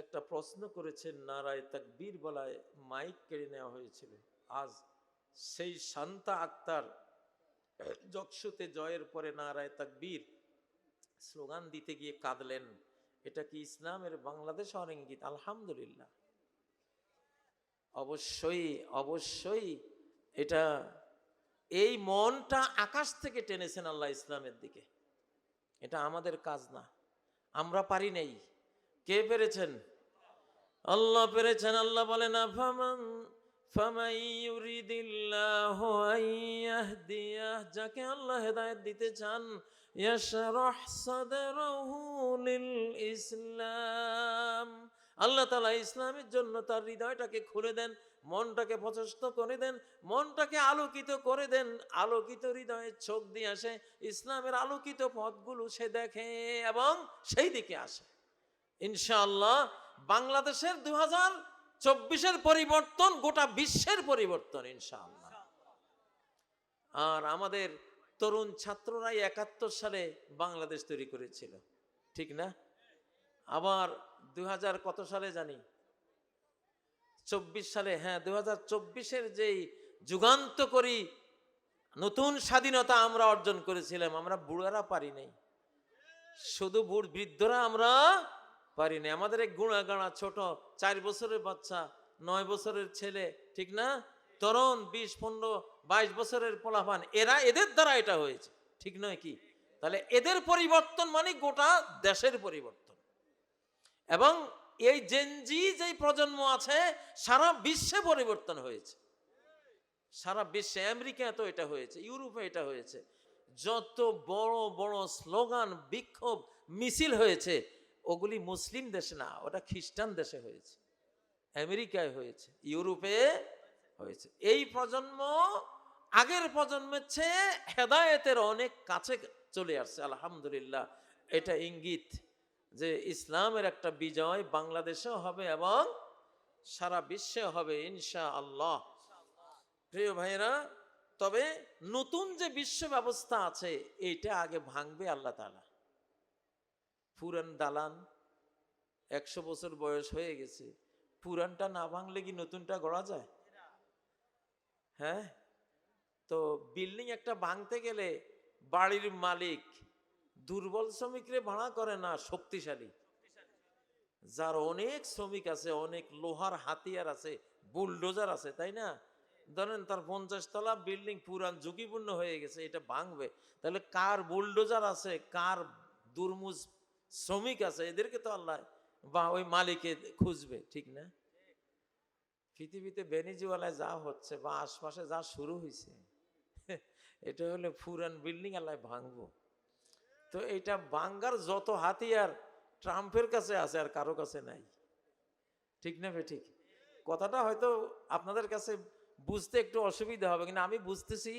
একটা প্রশ্ন করেছেন, নারায়ে তাকবীর বলায় মাইক কেড়ে নেওয়া হয়েছিল। আজ সেই শান্তা আক্তার যকসুতে জয়ের পরে নারায়ে তাকবীর স্লোগান দিতে গিয়ে কাঁদলেন। এটা কি ইসলামের বাংলাদেশ হওয়ার ইঙ্গিত? আলহামদুলিল্লাহ, অবশ্যই অবশ্যই। এটা এই মনটা আকাশ থেকে টেনেছেন আল্লাহ ইসলামের দিকে। এটা আমাদের কাজ না, আমরা পারি নাই। কে পেরেছেন? আল্লাহ পেরেছেন। আল্লাহ বলেন, আফামান ফামান ইউরিদিল্লাহু আন ইয়াহদিয়াহ, যাকে আল্লাহ হেদায়েত দিতে চান, ইয়াশরাহ সাদরাহু লিল ইসলাম, আল্লাহ তাআলা ইসলামের জন্য তার হৃদয়টাকে খুলে দেন, মনটাকে প্রশস্ত করে দেন, মনটাকে আলোকিত করে দেন। আলোকিত হৃদয়ে চোখ দিয়ে আসে, ইসলামের আলোকিত পথগুলো সে দেখে এবং সেই দিকে আসে। ইনশাআল্লাহ বাংলাদেশের 2024-এর পরিবর্তন গোটা বিশ্বের পরিবর্তন ইনশাআল্লাহ। আর আমাদের তরুণ ছাত্ররাই 71 সালে বাংলাদেশ তৈরি করেছিল, ঠিক না? আবার 2000 কত সালে জানি, 24 সালে, হ্যাঁ 2024-এর যেই যুগান্তকারী নতুন স্বাধীনতা আমরা অর্জন করেছিলাম, আমরা বুড়ারা পারি নাই, শুধু বৃদ্ধরা আমরা পারি না। আমাদের এক গুণা গাড়া ছোট 4 বছরের বাচ্চা, 9 বছরের ছেলে, ঠিক না, তরুণ 20, 15, 22 বছরের পোলাপান, এদের দ্বারা এটা হয়েছে, ঠিক নয় কি? তাহলে এদের পরিবর্তন মানে গোটা দেশের পরিবর্তন। এবং এই জেনজি যেই প্রজন্ম আছে, সারা বিশ্বে পরিবর্তন হয়েছে, সারা বিশ্বে। আমেরিকায় তো এটা হয়েছে, ইউরোপে এটা হয়েছে। যত বড় বড় স্লোগান, বিক্ষোভ, মিছিল হয়েছে, ওগুলি মুসলিম দেশে না, ওটা খ্রিস্টান দেশে হয়েছে, আমেরিকায় হয়েছে, ইউরোপে হয়েছে। এই প্রজন্ম আগের প্রজন্মের চেয়ে হেদায়েতের অনেক কাছে চলে আসছে, আলহামদুলিল্লাহ। এটা ইঙ্গিত যে ইসলামের একটা বিজয় বাংলাদেশেও হবে এবং সারা বিশ্বে হবে ইনশাআল্লাহ। প্রিয় ভাইরা, তবে নতুন যে বিশ্ব ব্যবস্থা আছে, এইটা আগে ভাঙবে আল্লাহ তাআলা। পুরান দালান 100 বছর বয়স হয়ে গেছে, পুরানটা না ভাঙলে কি নতুনটা গড়া যায়? হ্যাঁ, তো বিল্ডিং একটা ভাঙতে গেলে বাড়ির মালিক দুর্বল শ্রমিকরে ভাড়া করে না, শক্তিশালী, যার অনেক শ্রমিক আছে, অনেক লোহার হাতিয়ার আছে, বুলডোজার আছে, তাই না? ধরেন তার 50 তলা বিল্ডিং পুরান ঝুঁকিপূর্ণ হয়ে গেছে, এটা ভাঙবে, তাহলে কার বুলডোজার আছে, কার দুর্মুজ শ্রমিক আছে, এদেরকে তো আল্লাহ বা ওই মালিকে খুঁজবে, ঠিক না? পৃথিবীতে ভেনিজুয়েলায় যা হচ্ছে বা আশপাশে যা শুরু হয়েছে, এটা হলো পুরান বিল্ডিং আল্লাহ ভাঙবো। তো এটা ভাঙ্গার যত হাতিয়ার ট্রাম্পের কাছে আছে, আর কারো কাছে নাই, ঠিক না? ঠিক, কথাটা হয়তো আপনাদের কাছে বুঝতে একটু অসুবিধা হবে, কিন্তু আমি বুঝতেছি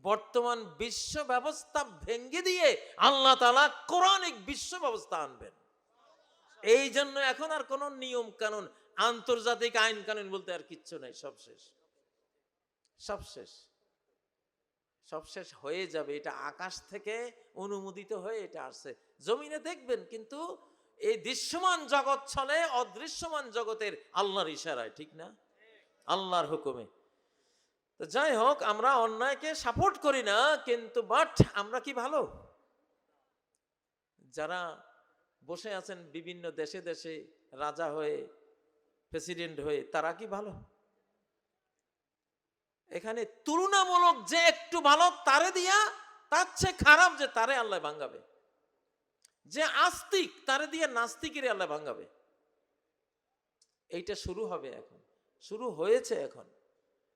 বর্তমান বিশ্ব ব্যবস্থা ভেঙে দিয়ে আল্লাহ তাআলা কোরআনিক বিশ্ব ব্যবস্থা আনবেন। এই জন্য এখন আর কোন নিয়ম কানুন, আন্তর্জাতিক আইন কানুন বলতে আর কিচ্ছু নাই, সব শেষ, সব শেষ, সব শেষ হয়ে যাবে। এটা আকাশ থেকে অনুমোদিত হয়ে এটা আসছে, জমিনে দেখবেন, কিন্তু এই দৃশ্যমান জগৎ চলে অদৃশ্যমান জগতের আল্লাহর ইশারায়, ঠিক না, আল্লাহর হুকুমে। তো যাই হোক, আমরা অন্যায়কে সাপোর্ট করি না, কিন্তু বাট আমরা কি ভালো? যারা বসে আছেন বিভিন্ন দেশে দেশে রাজা হয়ে, প্রেসিডেন্ট হয়ে, তারা কি ভালো? এখানে তুলনামূলক যে একটু ভালো তারে দিয়া, তার চেয়ে খারাপ যে তারে আল্লাহ ভাঙ্গাবে, যে আস্তিক তারে দিয়ে নাস্তিকের আল্লাহ ভাঙ্গাবে। এইটা শুরু হবে, এখন শুরু হয়েছে, এখন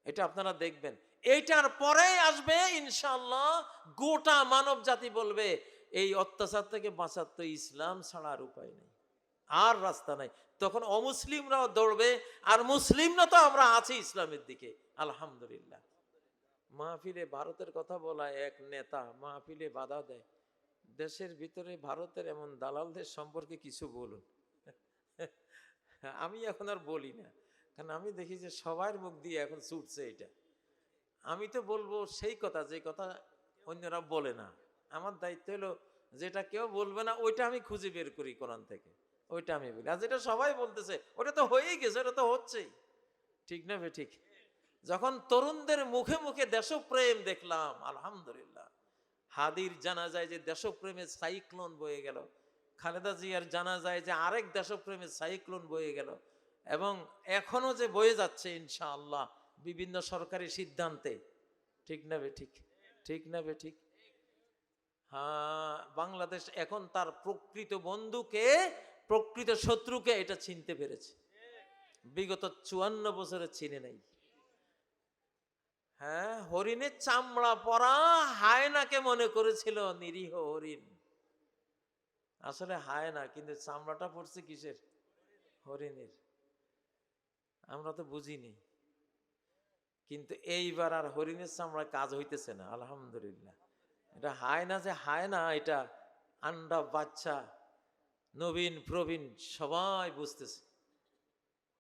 এটা আপনারা দেখবেন। এইটার পরেই আসবে ইনশাআল্লাহ গোটা মানব জাতি বলবে, এই অত্যাচার থেকে বাঁচার তো ইসলাম ছাড়া আর উপায় নেই, আর রাস্তা নাই। তখন অমুসলিমরাও দৌড়বে, আর মুসলিমরা তো আমরা আছি ইসলামের দিকে, আলহামদুলিল্লাহ। মাহফিলে ভারতের কথা বলা এক নেতা মাহফিলে বাধা দেয়, দেশের ভিতরে ভারতের এমন দালালদের সম্পর্কে কিছু বলুন। আমি এখন আর বলি না, কারণ আমি দেখি যে সবার মুখ দিয়ে এখন ছুটছে এটা। আমি তো বলবো সেই কথা যে কথা অন্যরা বলে না। আমার দায়িত্ব হলো যেটা কেউ বলবে না ওইটা আমি খুঁজে বের করি কোরআন থেকে, ওইটা আমি বলি। আর যেটা সবাই বলতেছে ওটা তো হয়েই গেছে, ওটা তো হচ্ছেই, ঠিক না ঠিক? যখন তরুণদের মুখে মুখে দেশপ্রেম দেখলাম, আলহামদুলিল্লাহ। হাদির জানাজায় যে দেশপ্রেমের সাইক্লোন বয়ে গেল, খালেদা জিয়ার জানাজায় যে আরেক দেশপ্রেমের সাইক্লোন বয়ে গেল, এবং এখনো যে বয়ে যাচ্ছে ইনশাআল্লাহ বিভিন্ন সরকারি সিদ্ধান্তে, ঠিক না ঠিক? ঠিক না ঠিক? হ্যাঁ, বাংলাদেশ এখন তার প্রকৃত বন্ধুকে, প্রকৃত শত্রুকে এটা চিনতে পেরেছে, বিগত 54 বছরে চিনে নাই। হ্যাঁ, হরিণের চামড়া পরা হায়নাকে মনে করেছিল নিরীহ হরিণ, আসলে হায়না, কিন্তু চামড়াটা পড়ছে কিসের? হরিণের। আমরা তো বুঝিনি, কিন্তু এইবার আর হরিণের চামড়া কাজ হইতেছে না, আলহামদুলিল্লাহ। এটা হায়না যে হায়না, এটা আন্ডা বাচ্চা নবীন প্রবীণ সবাই বুঝতেছে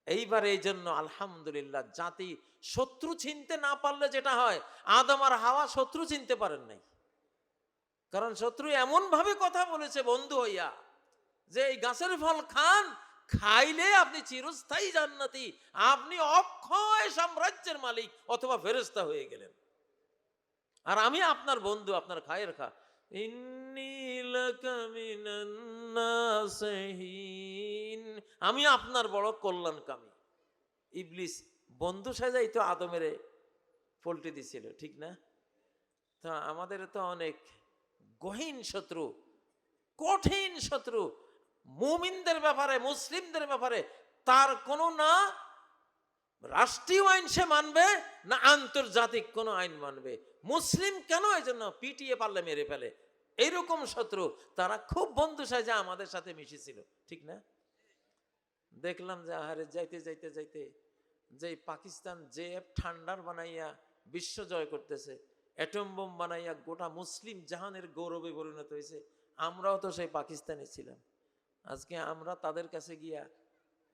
এইবার। এই জন্য আলহামদুলিল্লাহ, জাতি শত্রু চিনতে না পারলে যেটা হয়, আদম আর হাওয়া শত্রু চিনতে পারেন নাই, কারণ শত্রু এমন ভাবে কথা বলেছে বন্ধু হইয়া যে এই গাছের ফল খান, খাইলে আপনি চিরস্থায়ী জান্নাতি, আপনি অক্ষয় সাম্রাজ্যের মালিক অথবা ফেরেশতা হয়ে গেলেন, আর আমি আপনার বন্ধু, আপনার খায়ের খা। আমি আপনার বড় কল্যাণকামী। ইবলিস বন্ধু সাজাই তো আদমের পল্টি দিছিল, ঠিক না? তা আমাদের তো অনেক গহীন শত্রু, কঠিন শত্রু মুমিনদের ব্যাপারে, মুসলিমদের ব্যাপারে তার কোনো না রাষ্ট্রীয় আইন সে মানবে, না আন্তর্জাতিক কোনো আইন মানবে। মুসলিম কেন? এই জন্য পিটিয়ে পারলে মেরে ফেলে, এইরকম শত্রু। তারা খুব বন্ধু সাজা আমাদের সাথে মিশেছিল, ঠিক না? দেখলাম যে আহারে যাইতে যাইতে যাইতে যে পাকিস্তান যে ঠান্ডার বানাইয়া বিশ্ব জয় করতেছে, অ্যাটম বোম বানাইয়া গোটা মুসলিম জাহানের গৌরবে পরিণত হয়েছে, আমরাও তো সেই পাকিস্তানে ছিলাম। আজকে আমরা তাদের কাছে গিয়া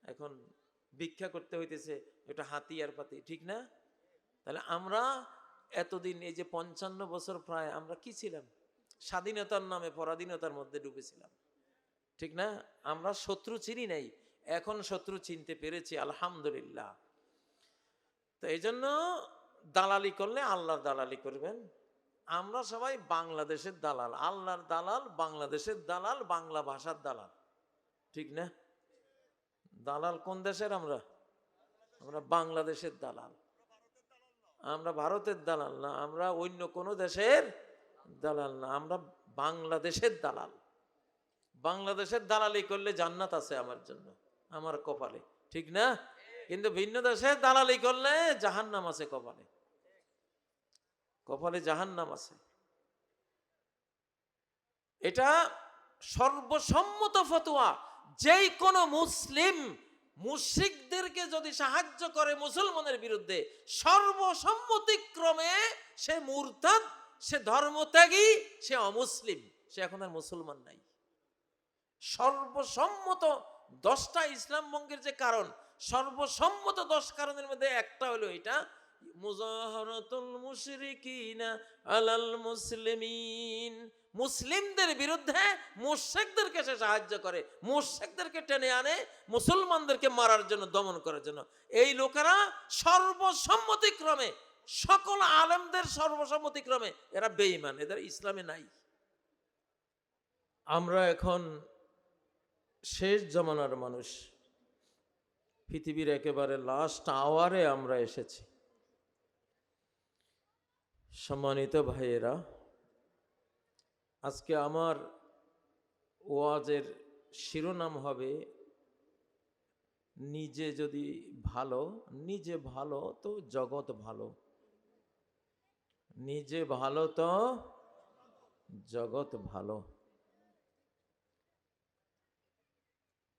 এখন ভিক্ষা করতে হইতেছে, এটা হাতিয়ার পাতি, ঠিক না? তাহলে আমরা এতদিন এই যে 55 বছর প্রায় আমরা কি ছিলাম? স্বাধীনতার নামে পরাধীনতার মধ্যে ডুবেছিলাম, ঠিক না? আমরা শত্রু চিনি নাই, এখন শত্রু চিনতে পেরেছি, আলহামদুলিল্লাহ। তো এই জন্য দালালি করলে আল্লাহর দালালি করবেন। আমরা সবাই বাংলাদেশের দালাল, আল্লাহর দালাল, বাংলাদেশের দালাল, বাংলা ভাষার দালাল, ঠিক না? দালাল কোন দেশের? আমরা বাংলাদেশের দালাল, আমরা ভারতের দালাল না, আমরা অন্য কোনো দেশের দালাল না, আমরা বাংলাদেশের দালাল। বাংলাদেশের দালালি করলে জান্নাত আছে আমার জন্য, আমার কপালে, ঠিক না? কিন্তু ভিন্ন দেশের দালালি করলে জাহান্নাম আছে কপালে, কপালে জাহান্নাম আছে। এটা সর্বসম্মত ফতোয়া। যেই কোনো মুসলিম মুশরিকদেরকে যদি সাহায্য করে মুসলমানের বিরুদ্ধে, সর্বসম্মতিক্রমে সে মুরতাদ, সে ধর্মত্যাগী, সে অমুসলিম, সে এখন আর মুসলমান নাই। সর্বসম্মত 10টা ইসলাম ভঙ্গের যে কারণ, সর্বসম্মত 10 কারণের মধ্যে একটা হলো এটা, মুজাহারাতুল মুশরিকিনা আলাল মুসলিমিন। মুসলিমদের বিরুদ্ধে মুশরিকদেরকে সে সাহায্য করে, মুশরিকদেরকে টেনে আনে মুসলমানদেরকে মারার জন্য, দমন করার জন্য। এই লোকেরা সর্বসম্মতিক্রমে, সকল আলেমদের সর্বসম্মতিক্রমে এরা বেঈমান, এদের ইসলামে নাই। আমরা এখন শেষ জমানার মানুষ, পৃথিবীর একেবারে লাস্ট আওয়ারে আমরা এসেছি। সম্মানিত ভাইয়েরা, আজকে আমার ওয়াজের শিরোনাম হবে, নিজে যদি ভালো, নিজে ভালো তো জগৎ ভালো, নিজে ভালো তো জগৎ ভালো।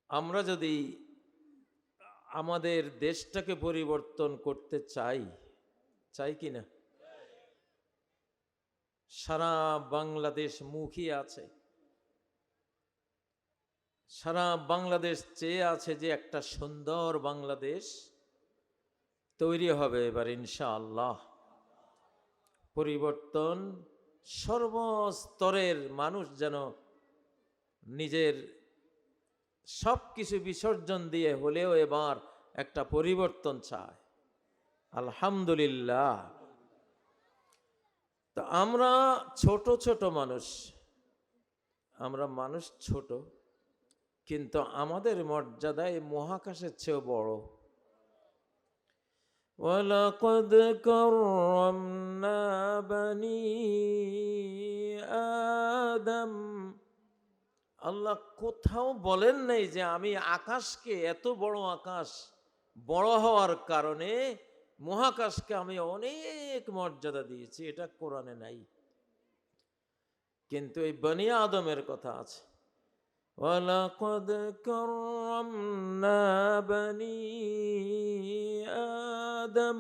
আমরা যদি আমাদের দেশটাকে পরিবর্তন করতে চাই, চাই কি না? সারা বাংলাদেশ মুখিয়ে আছে, সারা বাংলাদেশ চেয়ে আছে যে একটা সুন্দর বাংলাদেশ তৈরি হবে এবার ইনশাআল্লাহ। পরিবর্তন, সর্বস্তরের মানুষ যেন নিজের সব কিছু বিসর্জন দিয়ে হলেও এবার একটা পরিবর্তন চায়। আলহামদুলিল্লাহ। তো আমরা ছোট ছোট মানুষ, আমরা মানুষ ছোট, কিন্তু আমাদের মর্যাদায় মহাকাশের চেয়েও বড়। ওয়ালাকাদ কাররামনা বানি আদম, আল্লাহ কোথাও বলেন নাই যে আমি আকাশকে, এত বড় আকাশ বড় হওয়ার কারণে মহাকাশকে আমি অনেক মর্যাদা দিয়েছি, এটা কোরআনে নাই। কিন্তু এই বনি আদমের কথা আছে। ওয়ালাকাদ কাররামনা বানি আদম,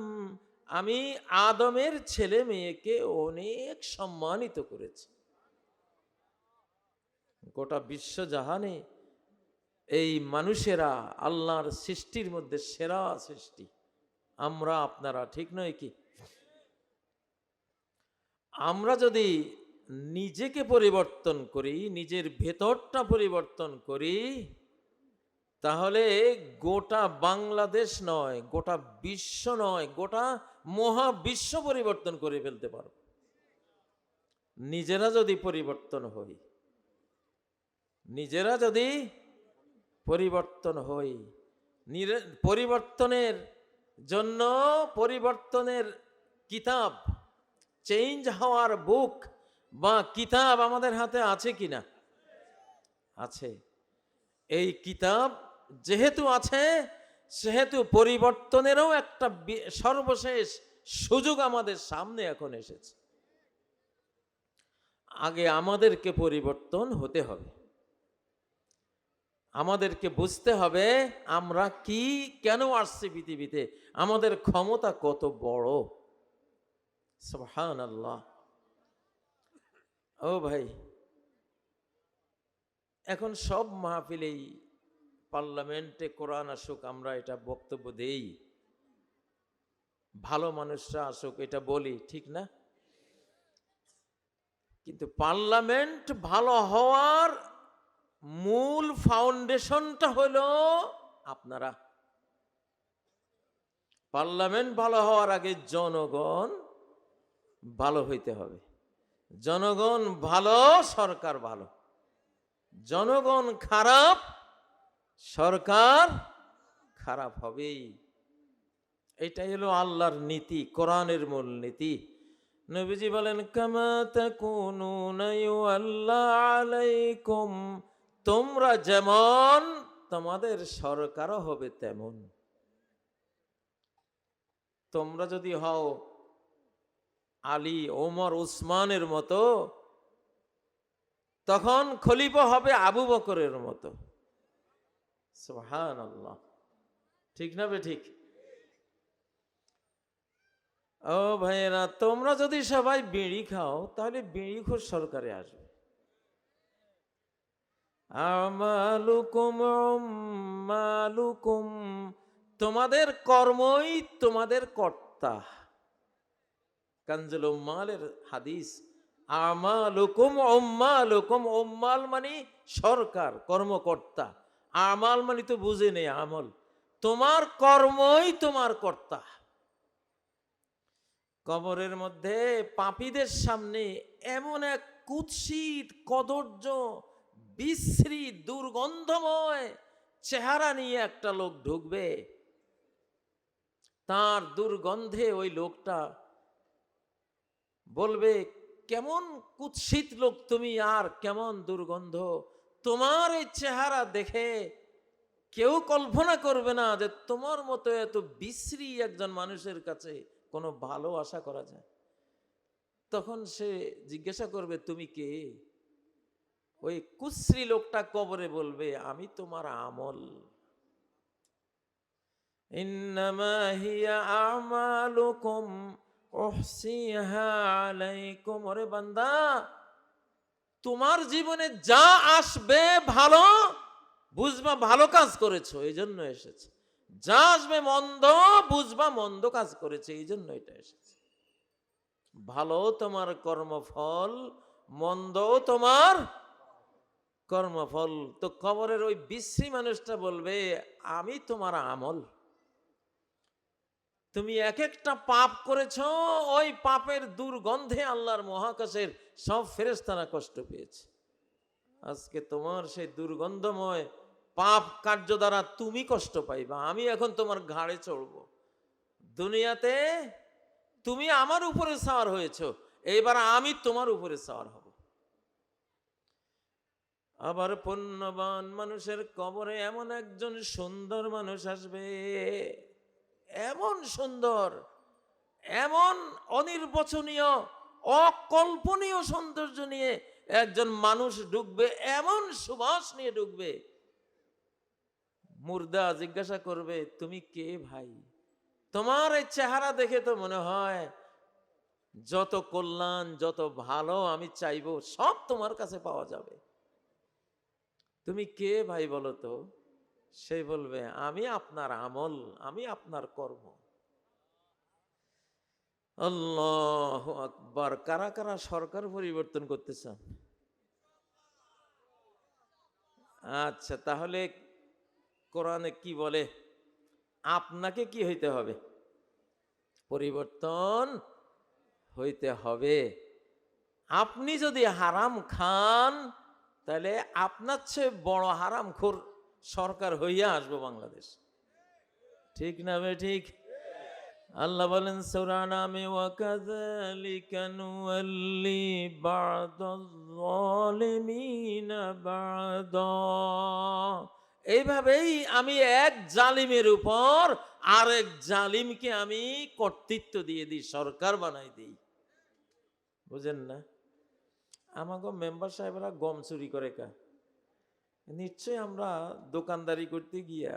আমি আদমের ছেলে মেয়েকে অনেক সম্মানিত করেছি। গোটা বিশ্বজাহানে এই মানুষেরা আল্লাহর সৃষ্টির মধ্যে সেরা সৃষ্টি, আমরা আপনারা, ঠিক নয় কি? আমরা যদি নিজেকে পরিবর্তন করি, নিজের ভেতরটা পরিবর্তন করি, তাহলে গোটা বাংলাদেশ নয়, গোটা বিশ্ব নয়, গোটা মহাবিশ্ব পরিবর্তন করে ফেলতে পারব নিজেরা যদি পরিবর্তন হই। নিজেরা যদি পরিবর্তন হই, পরিবর্তনের জন্য পরিবর্তনের কিতাব, চেঞ্জ হওয়ার বুক বা কিতাব আমাদের হাতে আছে কিনা? আছে। এই কিতাব যেহেতু আছে, সেহেতু পরিবর্তনেরও একটা সর্বশেষ সুযোগ আমাদের সামনে এখন এসেছে। আগে আমাদেরকে পরিবর্তন হতে হবে, আমাদেরকে বুঝতে হবে আমরা কি, কেন আসছি পৃথিবীতে, আমাদের ক্ষমতা কত বড়। সুবহানাল্লাহ। ও ভাই, এখন সব মাহফিলেই, পার্লামেন্টে কোরআন আসুক, আমরা এটা বক্তব্য দেই, ভালো মানুষরা আসুক এটা বলি, ঠিক না? কিন্তু পার্লামেন্ট ভালো হওয়ার মূল ফাউন্ডেশনটা হলো আপনারা। পার্লামেন্ট ভালো হওয়ার আগে জনগণ ভালো হইতে হবে। জনগণ ভালো, সরকার ভালো। জনগণ খারাপ, সরকার খারাপ হবেই। এটাই হলো আল্লাহর নীতি, কোরআনের মূল নীতি। নবীজি বলেন, কামা তাকুনুনা ইউআল্লা আলাইকুম, তোমরা যেমন তোমাদের সরকারও হবে তেমন। তোমরা যদি হও আলী, ওমর, উসমানের মতো, তখন খলিফা হবে আবু বকরের মতো। সুবহানাল্লাহ। ঠিক না বে ঠিক? ও ভাইয়েরা, তোমরা যদি সবাই বিড়ি খাও, তাহলে বিড়িখোর সরকারে আসবে। আমালুকুম উম্মালুকুম, তোমাদের কর্মই তোমাদের কর্তা। কানজুল উম্মালের হাদিস, আমালুকুম উম্মালুকুম, উম্মাল মানে সরকার, কর্মকর্তা। আমাল মানে তো বুঝে নেই আমল। তোমার কর্মই তোমার কর্তা। কবরের মধ্যে পাপীদের সামনে এমন এক কুৎসিত, কদর্য, বিশ্রী, দুর্গন্ধময় চেহারা নিয়ে একটা লোক ঢুকবে। তার দুর্গন্ধে ওই লোকটা বলবে, কেমন কুৎসিত লোক তুমি, আর কেমন দুর্গন্ধ। তোমার এই চেহারা দেখে কেউ কল্পনা করবে না যে তোমার মতো এত বিশ্রী একজন মানুষের কাছে কোনো ভালো আশা করা যায়। তখন সে জিজ্ঞাসা করবে, তুমি কে? ওই কুশ্রী লোকটা কবরে বলবে, আমি তোমার আমল। ইন্নামা হিয়া আমালুকুম উহসিহা আলাইকুম, ওরে বান্দা, তোমার জীবনে যা আসবে ভালো বুঝবা ভালো কাজ করেছো, এই জন্য এসেছে। যা আসবে মন্দ বুঝবা মন্দ কাজ করেছে, এই জন্য এটা এসেছে। ভালো তোমার কর্মফল, মন্দ তোমার কর্মফল। তো কবরের ওই বিশ্রী মানুষটা বলবে, আমি তোমার আমল। তুমি এক একটা পাপ করেছো, ওই পাপের দুর্গন্ধে আল্লাহর মহাকাশের সব ফেরেশতারা কষ্ট পেয়েছে। আজকে তোমার সেই দুর্গন্ধময় পাপ কার্য দ্বারা তুমি কষ্ট পাইবা, আমি এখন তোমার ঘাড়ে চড়বো। দুনিয়াতে তুমি আমার উপরে সওয়ার হয়েছো, এইবার আমি তোমার উপরে সওয়ার হব। আবার পুণ্যবান মানুষের কবরে এমন একজন সুন্দর মানুষ আসবে, এমন সুন্দর, এমন অনির্বচনীয়, অকল্পনীয় সৌন্দর্য নিয়ে একজন মানুষ ঢুকবে, এমন সুবাস নিয়ে ঢুকবে। মুর্দা জিজ্ঞাসা করবে, তুমি কে ভাই? তোমার এই চেহারা দেখে তো মনে হয় যত কল্যাণ, যত ভালো আমি চাইবো সব তোমার কাছে পাওয়া যাবে। তুমি কে ভাই বলো তো? সে বলবে, আমি আপনার আমল, আমি আপনার কর্ম। আল্লাহু আকবার। কারা কারা সরকার পরিবর্তন করতে চান? আচ্ছা, তাহলে কোরআনে কি বলে? আপনাকে কি হইতে হবে? পরিবর্তন হইতে হবে। আপনি যদি হারাম খান, তাহলে আপনার চেয়ে বড় হারামখোর সরকার হইয়া আসবো বাংলাদেশ। ঠিক না বে ঠিক? আল্লাহ বলেন সূরা নামে, ওয়াকাযালিকা নুওয়াল্লি বা'দায যালিমিনা বা'দা। এইভাবেই আমি এক জালিমের উপর আরেক জালিমকে আমি কর্তৃত্ব দিয়ে দিই, সরকার বানাই দিই। বুঝেন না? আমাকে মেম্বার সাহেবরা গম চুরি করে কা? নিশ্চয় আমরা দোকানদারি করতে গিয়া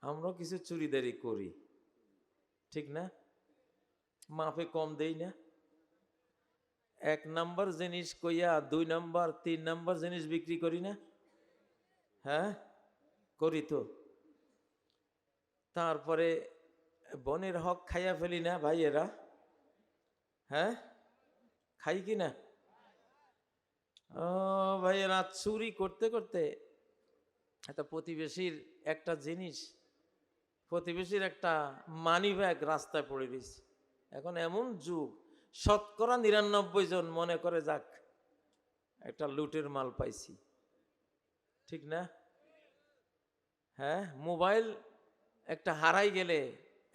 আমরা কিছু চুরিদারি করি, ঠিক না? মাপে কম দেই না? 1 নাম্বার জিনিস কইয়া 2 নাম্বার 3 নাম্বার জিনিস বিক্রি করি না? হ্যাঁ, করি তো। তারপরে বনের হক খাইয়া ফেলি না ভাইয়েরা? হ্যাঁ, খাই কি না? ও ভাইয়েরা, চুরি করতে করতে একটা প্রতিবেশীর একটা জিনিস, প্রতিবেশীর একটা মানি ব্যাগ রাস্তায় পড়ে রয়েছে। এখন এমন যুগ, শতকরা 99 জন মনে করে যাক একটা লুটের মাল পাইছি, ঠিক না? হ্যাঁ, মোবাইল একটা হারাই গেলে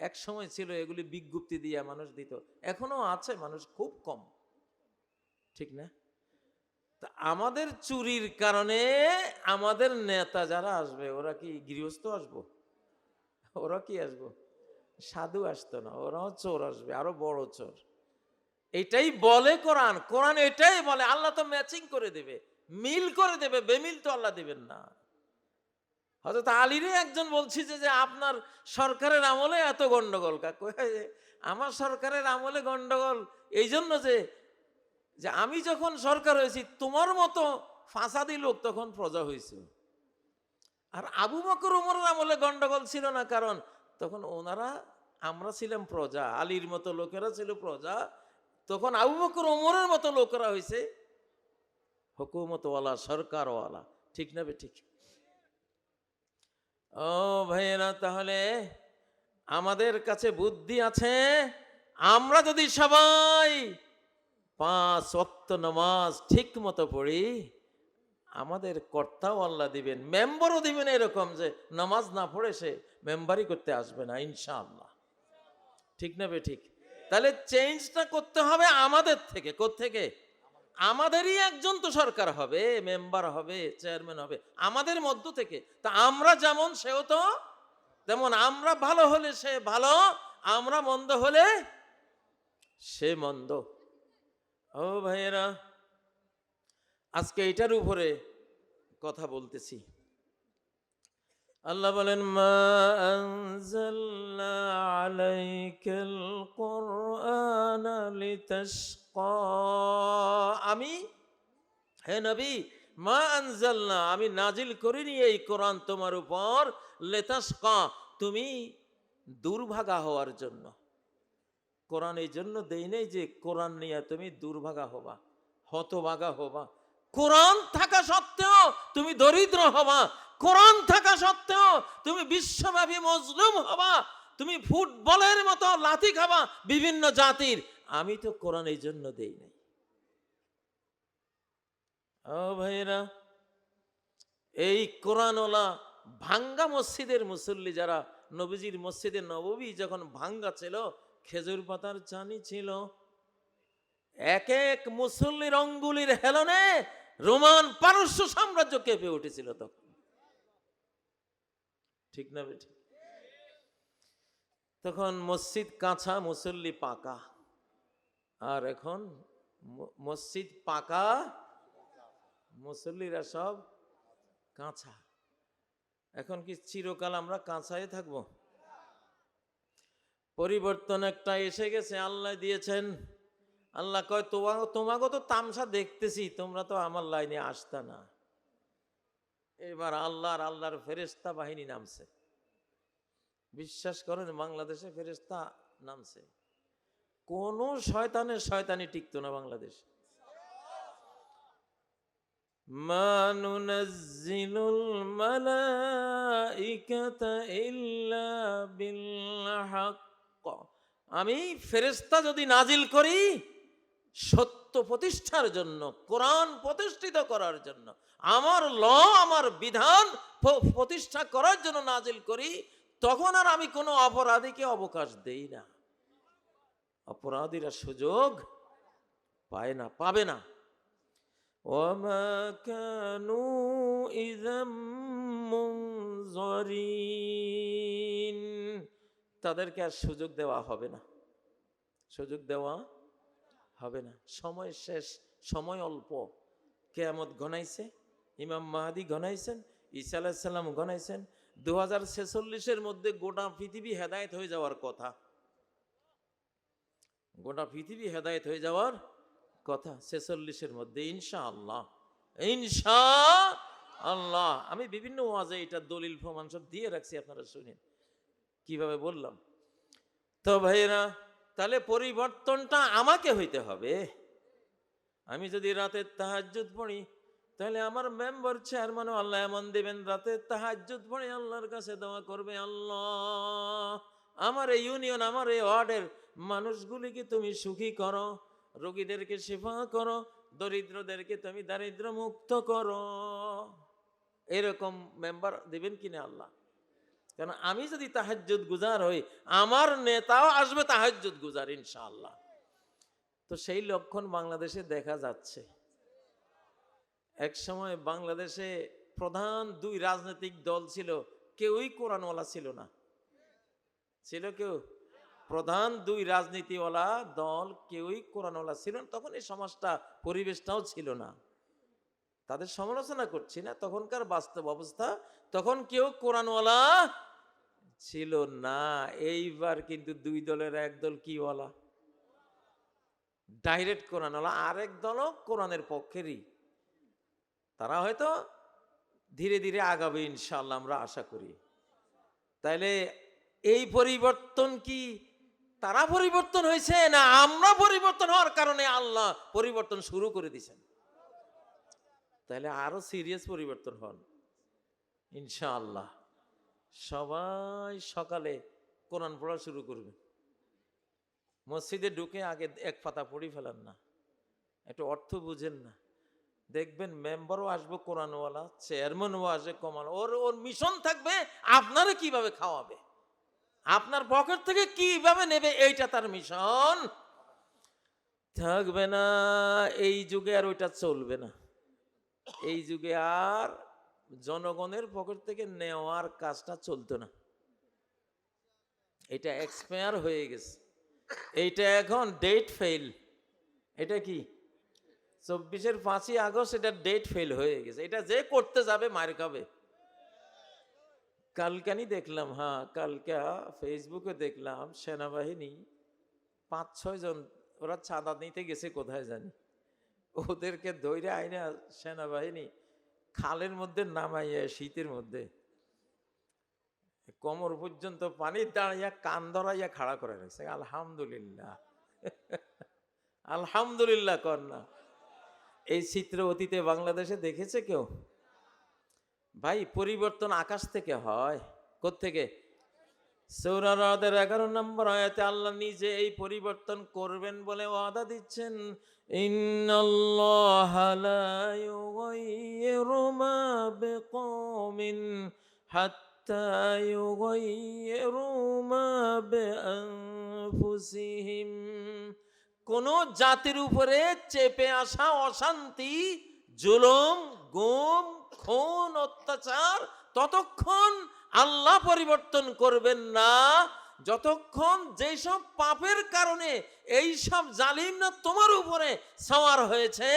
এক সময় ছিল এগুলি বিজ্ঞপ্তি দিয়ে মানুষ দিত, এখনো আছে, মানুষ খুব কম, ঠিক না? তা আমাদের চুরির কারণে আমাদের নেতা যারা আসবে, ওরা কি গৃহস্থ আসবো? ওরা কি আসবো? সাধু আসতো না, ওরাও চোর আসবে, আরো বড় চোর। এটাই বলে কোরআন। কোরআন এটাই বলে। আল্লাহ তো ম্যাচিং করে দেবে, মিল করে দেবে, বেমিল তো আল্লাহ দিবেন না। হযরত আলীরে একজন বলছি যে আপনার সরকারের আমলে এত গন্ডগোল কা? আমার সরকারের আমলে গন্ডগোল এই জন্য যে আমি যখন সরকার হয়েছি তোমার মতো ফাসাদি লোক তখন প্রজা হয়েছে। আর আবু বকর ওমরের আমলে গন্ডগোল ছিল না, কারণ তখন ওনারা, আমরা ছিলাম প্রজা, আলীর মতো লোকেরা ছিল প্রজা। তখন আবু বকর ওমরের মতো লোকেরা হয়েছে হুকুমতওয়ালা, সরকারওয়ালা, ঠিক না বে ঠিক? ও ভাইয়েরা, তাহলে আমাদের কাছে বুদ্ধি আছে। আমরা যদি সবাই 5 ওয়াক্ত নামাজ ঠিক মতো পড়ি, আমাদের কর্তাও আল্লাহ দিবেন, মেম্বারও দিবেন এরকম যে নামাজ না পড়ে সে মেম্বারই করতে আসবে না ইনশাআল্লাহ, ঠিক না বে ঠিক? তাহলে চেঞ্জটা করতে হবে আমাদের থেকে। কোত্থেকে? আমাদেরই একজন তো সরকার হবে, মেম্বার হবে, চেয়ারম্যান হবে, আমাদের মধ্য থেকে। তা আমরা যেমন সেও তো তেমন। আমরা ভালো হলে সে ভালো, আমরা মন্দ হলে সে মন্দ। ও ভাইয়েরা, আজকে এটার উপরে কথা বলতেছি। আল্লাহ বলেন, মা আনজালনা আলাইকাল কুরআনা লিতাশকা। আমি, হে নবী, মা আনজালনা, আমি নাজিল করিনি এই কোরআন তোমার উপর লিতাশকা, তুমি দুর্ভাগা হওয়ার জন্য। কোরআন এই জন্য দেই নেই যে কোরআন নিয়ে তুমি দুর্ভাগা হবা, হতভাগা হবা। কোরআন থাকা সত্ত্বেও তুমি দরিদ্র হবা, কোরআন থাকা সত্ত্বেও তুমি বিশ্বব্যাপী মজলুম হবা, তুমি ফুটবলের মতো লাথি খাবা বিভিন্ন জাতির। আমি তো কোরআন এই জন্য দেই নাই। ও ভাইরা, এই কোরআনওয়ালা ভাঙ্গা মসজিদের মুসল্লি যারা, নবীজির মসজিদে নববী যখন ভাঙ্গা ছিল, খেজুর পাতার চানি ছিল, এক এক মুসল্লির অঙ্গুলির হেলনে রোমান পারস্য সাম্রাজ্য কেঁপে উঠেছিল তখন। ঠিক না বেঠিক? তখন মসজিদ কাঁচা, মুসল্লি পাকা। আর এখন মসজিদ পাকা, মুসল্লিরা সব কাঁচা। এখন কি চিরকাল আমরা কাঁচায় থাকবো? পরিবর্তন একটা এসে গেছে, আল্লাহ দিয়েছেন। আল্লাহ কয় তোমাকে তো তামসা দেখতেছি, তোমরা তো আমার লাইনে আসতা না। এবার আল্লাহর ফেরেশতা বাহিনী নামছে। বিশ্বাস করেন, বাংলাদেশে ফেরেশতা নামছে। কোন শয়তানি টিকতো না বাংলাদেশ। মা নুনাজ্জিলুল মালাইকাতা ইল্লা বিল হক। আমি ফেরেশতা যদি নাজিল করি সত্য প্রতিষ্ঠার জন্য, কোরআন প্রতিষ্ঠিত করার জন্য, আমার ল, আমার বিধান প্রতিষ্ঠা করার জন্য নাজিল করি, তখন আর আমি কোনো অপরাধীকে অবকাশ দেই না। অপরাধীরা সুযোগ পায় না, পাবে না। ওয়ামা কানু ইযাম মুনযারিন। তাদেরকে আর সুযোগ দেওয়া হবে না, সুযোগ দেওয়া হবে না। সময় শেষ, সময় অল্প। কিয়ামত ঘনাইছে, ইমাম মাহদী ঘনাইছেন, ঈসা আলাইহিস সালাম ঘনাইছেন। 2046-এর মধ্যে গোটা পৃথিবী হেদায়েত হয়ে যাওয়ার কথা, গোটা পৃথিবী হেদায়েত হয়ে যাওয়ার কথা 46-এর মধ্যে, ইনশাআল্লাহ, ইনশাআল্লাহ। আমি বিভিন্ন ওয়াজে এটা দলিল প্রমাণ সব দিয়ে রাখছি, আপনারা শুনেন কিভাবে বললাম। তো ভাইরা, তাহলে পরিবর্তনটা আমাকে হইতে হবে। আমি যদি রাতে তাহাজ্জুদ পড়ি, তাহলে আমার মেম্বার চেয়ারম্যানও আল্লাহ এমন দেবেন, রাতে তাহাজ্জুদ পড়ে আল্লাহর কাছে দোয়া করবে, আল্লাহ আমার এই ইউনিয়ন, আমার এই ওয়ার্ডের মানুষগুলিকে তুমি সুখী করো, রোগীদেরকে শিফা করো, দরিদ্রদেরকে তুমি দারিদ্র মুক্ত করো। এরকম মেম্বার দিবেন কিনা আল্লাহ? কারণ আমি যদি তাহাজ্জুদ গুজার হই, আমার নেতাও আসবে তাহাজ্জুদ গুজার, ইনশাআল্লাহ। তো সেই লক্ষণ বাংলাদেশে দেখা যাচ্ছে। এক সময় বাংলাদেশে প্রধান 2 রাজনৈতিক দল ছিল, কেউই কোরআনওয়ালা ছিল না। ছিল কেউ? প্রধান 2 রাজনীতিওয়ালা দল কেউই কোরআনওয়ালা ছিল না। তখন এই সমাজটা, পরিবেশটাও ছিল না। তাদের সমালোচনা করছি না, তখনকার বাস্তব অবস্থা। তখন কেউ কোরআনওয়ালা ছিল না। এইবার কিন্তু 2 দলের এক দল কি ওয়ালা, ডাইরেক্ট কোরআনওয়ালা, আরেক দলও কোরআনের পক্ষেরই। তারা হয়তো ধীরে ধীরে আগাবে, ইনশাআল্লাহ, আমরা আশা করি। তাইলে এই পরিবর্তন কি তারা পরিবর্তন হয়েছে, না আমরা পরিবর্তন হওয়ার কারণে আল্লাহ পরিবর্তন শুরু করে দিয়েছেন? তাহলে আরো সিরিয়াস পরিবর্তন হন ইনশাআল্লাহ। সবাই সকালে কোরআন পড়া শুরু করবে। মসজিদে ঢুকে আগে এক পাতা পড়ি ফেলেন না, একটু অর্থ বুঝেন না। দেখবেন মেম্বারও আসবে কোরআনওয়ালা, চেয়ারম্যানও আসবে কমাল। ওর মিশন থাকবে আপনারা কিভাবে খাওয়াবে, আপনার পকেট থেকে কিভাবে নেবে, এইটা তার মিশন থাকবে না। এই যুগে আর ওইটা চলবে না। এই যুগে আর জনগণের পকেট থেকে নেওয়ার কাজটা চলতো না। এটা এক্সপায়ার হয়ে গেছে, এইটা এখন ডেট ফেল। এটা কি 24-এর 5ই আগস্ট, এটা ডেট ফেল হয়ে গেছে। এটা যে করতে যাবে মার খাবে। কালকানি দেখলাম, হ্যাঁ কালকা ফেসবুকে দেখলাম, সেনাবাহিনী 5-6 জন ওরা চাঁদা নিতে গেছে কোথায় জানি, ওদেরকে ধৈর্য আইনা সেনাবাহিনী খালের মধ্যে নামাইয়া, শীতের মধ্যে কোমর পর্যন্ত পানি, দাঁড়াইয়া কান ধরাইয়া খাড়া করে রাখছে। আলহামদুলিল্লাহ, আলহামদুলিল্লাহ কর না। এই চিত্র অতীতে বাংলাদেশে দেখেছে কেউ? ভাই পরিবর্তন আকাশ থেকে হয়। কোত্থেকে? সূরা রাদের 11 নম্বর আয়াতে আল্লাহ নিজে এই পরিবর্তন করবেন বলে ওয়াদা দিচ্ছেন, ইন্নাল্লাহা লা ইউগাইয়িরু মা বিকওমিন হাত্তা ইউগাইয়িরু মা বিআনফুসিহিম। কোন জাতির উপরে চেপে আসা অশান্তি, জুলুম, গুম, খুন, অত্যাচার ততক্ষণ আল্লাহ পরিবর্তন করবেন না, যতক্ষণ যেসব পাপের কারণে এই সব জালিম না তোমার উপরে সওয়ার হয়েছে,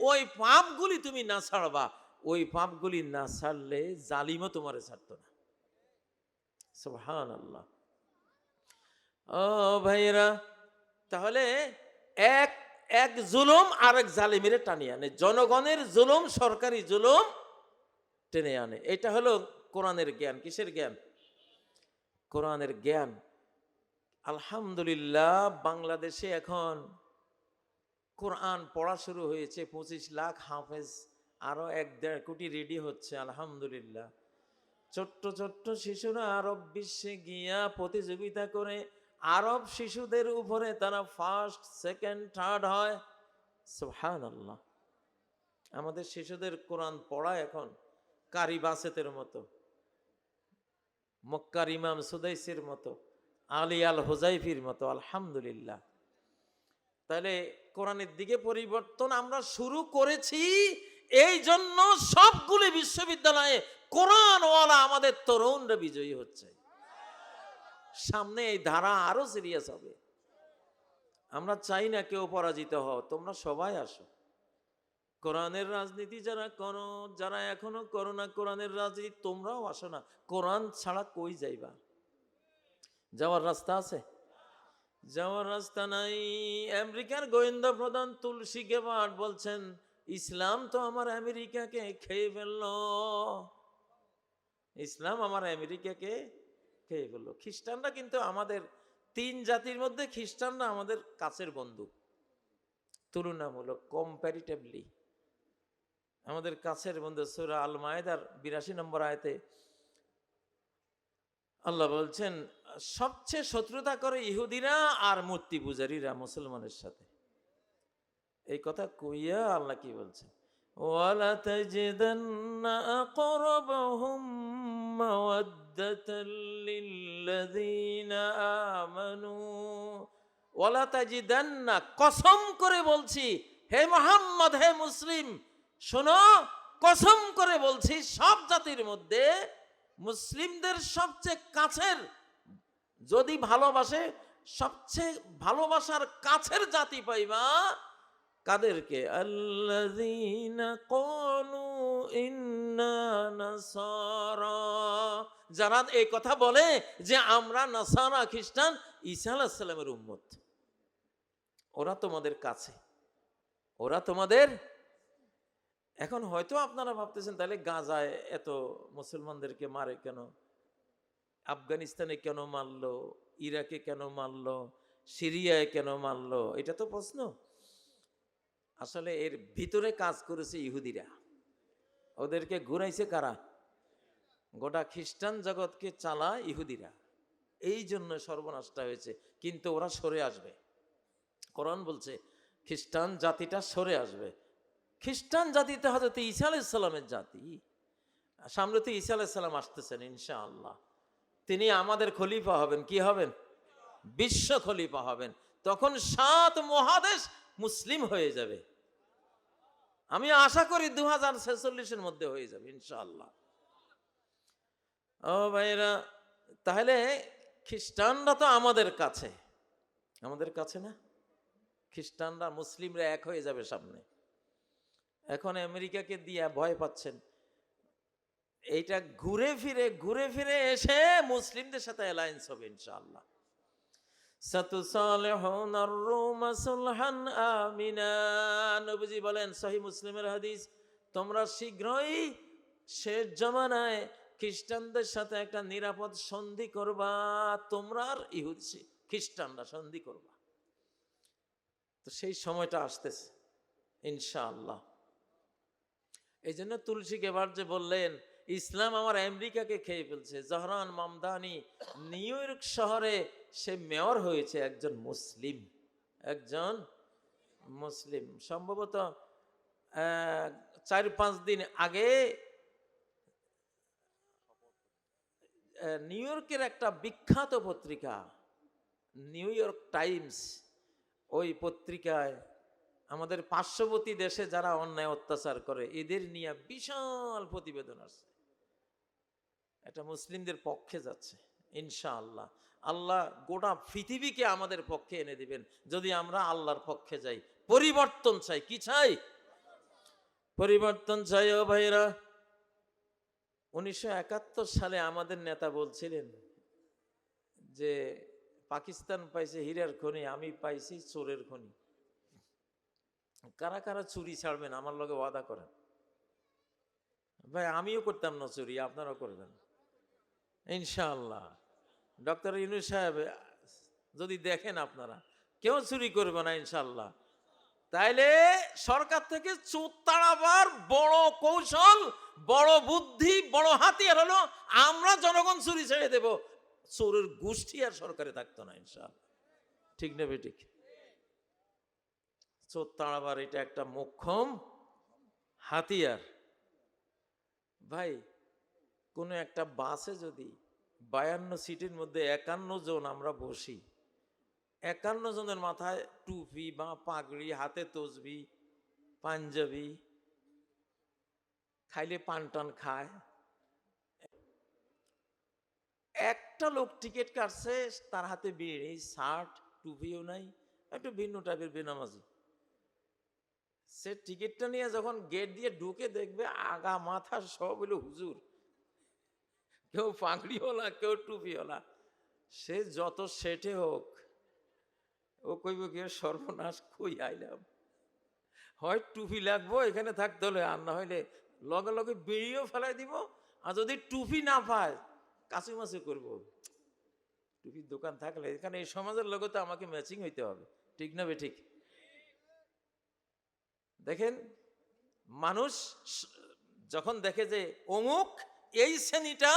ওই পাপগুলি তুমি না ছাড়বা। ওই পাপগুলি না ছাড়লে জালিমও তোমারে ছাড়তো না। সুবহানাল্লাহ। ও ভাইরা, তাহলে এক এক জুলুম আরেক জালিমের টানিয়ে আনে, জনগণের জুলুম সরকারি জুলুম টেনে আনে। এটা হলো কোরআনের জ্ঞান। কিসের জ্ঞান? কোরআনের জ্ঞান। আলহামদুলিল্লাহ, বাংলাদেশে এখন কোরআন পড়া শুরু হয়েছে, 25 লাখ হাফেজ, আরো 1-1.5 কোটি রেডি হচ্ছে। আলহামদুলিল্লাহ, ছোট্ট ছোট্ট শিশুরা আরব বিশ্বে গিয়া প্রতিযোগিতা করে আরব শিশুদের উপরে তারা ফার্স্ট, সেকেন্ড, থার্ড হয়। সুবহানাল্লাহ। আমাদের শিশুদের কোরআন পড়া এখন কারি বাসেতের মতো, মক্কার ইমাম সুদাইসির মতো, আলী আল হুজাইফির মতো। আলহামদুলিল্লাহ। তাহলে কোরআনের দিকে পরিবর্তন আমরা শুরু করেছি, এই জন্য সবগুলি বিশ্ববিদ্যালয়ে কোরআনওয়ালা আমাদের তরুণরা বিজয়ী হচ্ছে। সামনে এই ধারা আরো সিরিয়াস হবে। আমরা চাই না কেউ পরাজিত হও, তোমরা সবাই আসো। কোরআনের রাজনীতি যারা করো, যারা এখনো করো না কোরআনের রাজনীতি, তোমরাও আসো না। কোরআন ছাড়া কই যাইবা? যাওয়ার রাস্তা আছে? যাওয়ার রাস্তা নাই। আমেরিকার গোয়েন্দা প্রধান তুলসী গেবার্ড বলছেন, ইসলাম তো আমার আমেরিকাকে খেয়ে ফেললো। ইসলাম আমার আমেরিকাকে খেয়ে ফেললো। খ্রিস্টানরা কিন্তু আমাদের 3 জাতির মধ্যে খ্রিস্টানরা আমাদের কাছের বন্ধু, তুলনামূলক কম্পারিটিভলি আমাদের কাছের বন্ধু। সূরা আল মায়েদার 82 নম্বর আয়াতে আল্লাহ বলছেন, সবচেয়ে শত্রুতা করে ইহুদিরা আর মূর্তি পূজারীরা মুসলমানের সাথে। এই কথা কইয়া আল্লাহ কি বলছেন? ওয়ালা তাজিদান্না আকরাবাহুম মাওয়াদ্দাতাল লিল্লাযিনা আমানু। ওয়ালা তাজিদান্না, কসম করে বলছি হে মুহাম্মদ, হে মুসলিম শোনো, কসম করে বলছি সব জাতির মধ্যে মুসলিমদের সবচেয়ে কাছের, যদি ভালোবাসে, সবচেয়ে ভালোবাসার কাছের জাতি পাইবা কাদেরকে? আল্লাযীনা ক্বালু ইন্না নাসারা, যারা এই কথা বলে যে আমরা নাসারা, খ্রিস্টান, ঈসা আলাইহিস সালামের উম্মত। ওরা তোমাদের কাছে, ওরা তোমাদের। এখন হয়তো আপনারা ভাবতেছেন, তাহলে গাজায় এত মুসলমানদেরকে মারে কেন? আফগানিস্তানে কেন মারলো? ইরাকে কেন মারলো? সিরিয়ায় কেন মারলো? এটা তো প্রশ্ন। আসলে এর ভিতরে কাজ করেছে ইহুদিরা। ওদেরকে ঘুরাইছে কারা? গোটা খ্রিস্টান জগৎকে চালা ইহুদিরা। এই জন্য সর্বনাশটা হয়েছে। কিন্তু ওরা সরে আসবে। কোরআন বলছে খ্রিস্টান জাতিটা সরে আসবে। খ্রিস্টান জাতিতে হযরত ঈসা আলাইহিস সালামের জাতি। সামনে তো ঈসা আলাইহিস সালাম আসতেছেন ইনশাআল্লাহ। তিনি আমাদের খলিফা হবেন। কি হবেন? বিশ্ব খলিফা হবেন। তখন 7 মহাদেশ মুসলিম হয়ে যাবে। আমি আশা করি 2046-এর মধ্যে হয়ে যাবে ইনশাআল্লাহ। ও ভাইরা, তাহলে খ্রিস্টানরা তো আমাদের কাছে, আমাদের কাছে না? খ্রিস্টানরা মুসলিমরা এক হয়ে যাবে সামনে। এখন আমেরিকাকে দিয়ে ভয় পাচ্ছেন, এইটা ঘুরে ফিরে এসে মুসলিমদের সাথে অ্যালায়েন্স হবে ইনশাআল্লাহ। সাতুসালিহুন আর-রূম সুলহান আমিনা। নবীজি বলেন, সহিহ মুসলিমের হাদিস, তোমরা শীঘ্রই শেষ জামানায় খ্রিস্টানদের সাথে একটা নিরাপদ সন্ধি করবা। তোমরা আর ইহুদি খ্রিস্টানরা সন্ধি করবা। তো সেই সময়টা আসতেছে। ইনশাআল্লাহ। এই জন্য তুলসী গেবার যে বললেন ইসলাম আমার আমেরিকাকে খেয়ে ফেলছে। জহরান মামদানি নিউ ইয়র্ক শহরে সে মেয়র হয়েছে একজন মুসলিম, একজন মুসলিম। সম্ভবত 4-5 দিন আগে নিউ ইয়র্কের একটা বিখ্যাত পত্রিকা নিউ ইয়র্ক টাইমস, ওই পত্রিকায় আমাদের পার্শ্ববর্তী দেশে যারা অন্যায় অত্যাচার করে এদের নিয়ে বিশাল প্রতিবেদন আছে। এটা মুসলিমদের পক্ষে যাচ্ছে ইনশাআল্লাহ। আল্লাহ গোটা পৃথিবীকে আমাদের পক্ষে এনে দিবেন যদি আমরা আল্লাহর পক্ষে যাই। পরিবর্তন চাই, কি চাই? পরিবর্তন চাই। ও ভাইরা, 1971 সালে আমাদের নেতা বলছিলেন যে পাকিস্তান পাইছে হীরার খনি, আমি পাইছি চোরের খনি। কারা কারা চুরি ছাড়বেন আমার লগে ওয়াদা করেন। ভাই আমিও করতাম না চুরি, আপনারাও করবেন ইনশাআল্লাহ। ডক্টর ইউনূস সাহেব যদি দেখেন আপনারা কেউ চুরি করবে না ইনশাআল্লাহ। তাইলে সরকার থেকে চোর তাড়াবার বড় কৌশল, বড় বুদ্ধি, বড় হাতিয়ার হলো আমরা জনগণ চুরি ছেড়ে দেব, চোরের গোষ্ঠী আর সরকারে থাকতো না ইনশাআল্লাহ। ঠিক না বেঠিক? চোর তাড়াবার এটা একটা মোক্ষম হাতিয়ার। ভাই কোন একটা বাসে যদি 52 সিটের মধ্যে 51 জন আমরা বসি, 51 জনের মাথায় টুপি বা পাগড়ি, হাতে তসবি, পাঞ্জাবি, খাইলে পানটান খায়, একটা লোক টিকিট কাটছে তার হাতে বিড়ি, শার্ট, টুপিও নাই, একটু ভিন্ন টাইপের বেনামাজি। সে টিকিটটা নিয়ে যখন গেট দিয়ে ঢুকে দেখবে আগা মাথা সব হলো হুজুর, কেউ পাগড়িওয়ালা, কেউ টুপিওয়ালা। সে যত সেটে হোক ও কইব কি সর্বনাশ, কই আইলাম। হয় টুপি লাগবো এখানে থাকতে হলে, আর না হইলে লগে লগে বেরিয়েও ফেলাই দিব। আর যদি টুপি না পায় কাছুমাছু করবো। টুপির দোকান থাকলে এখানে এই সমাজের লোক তো আমাকে ম্যাচিং হইতে হবে। ঠিক না বে ঠিক? দেখেন মানুষ যখন দেখে যে অমুক এই শ্রেণীটা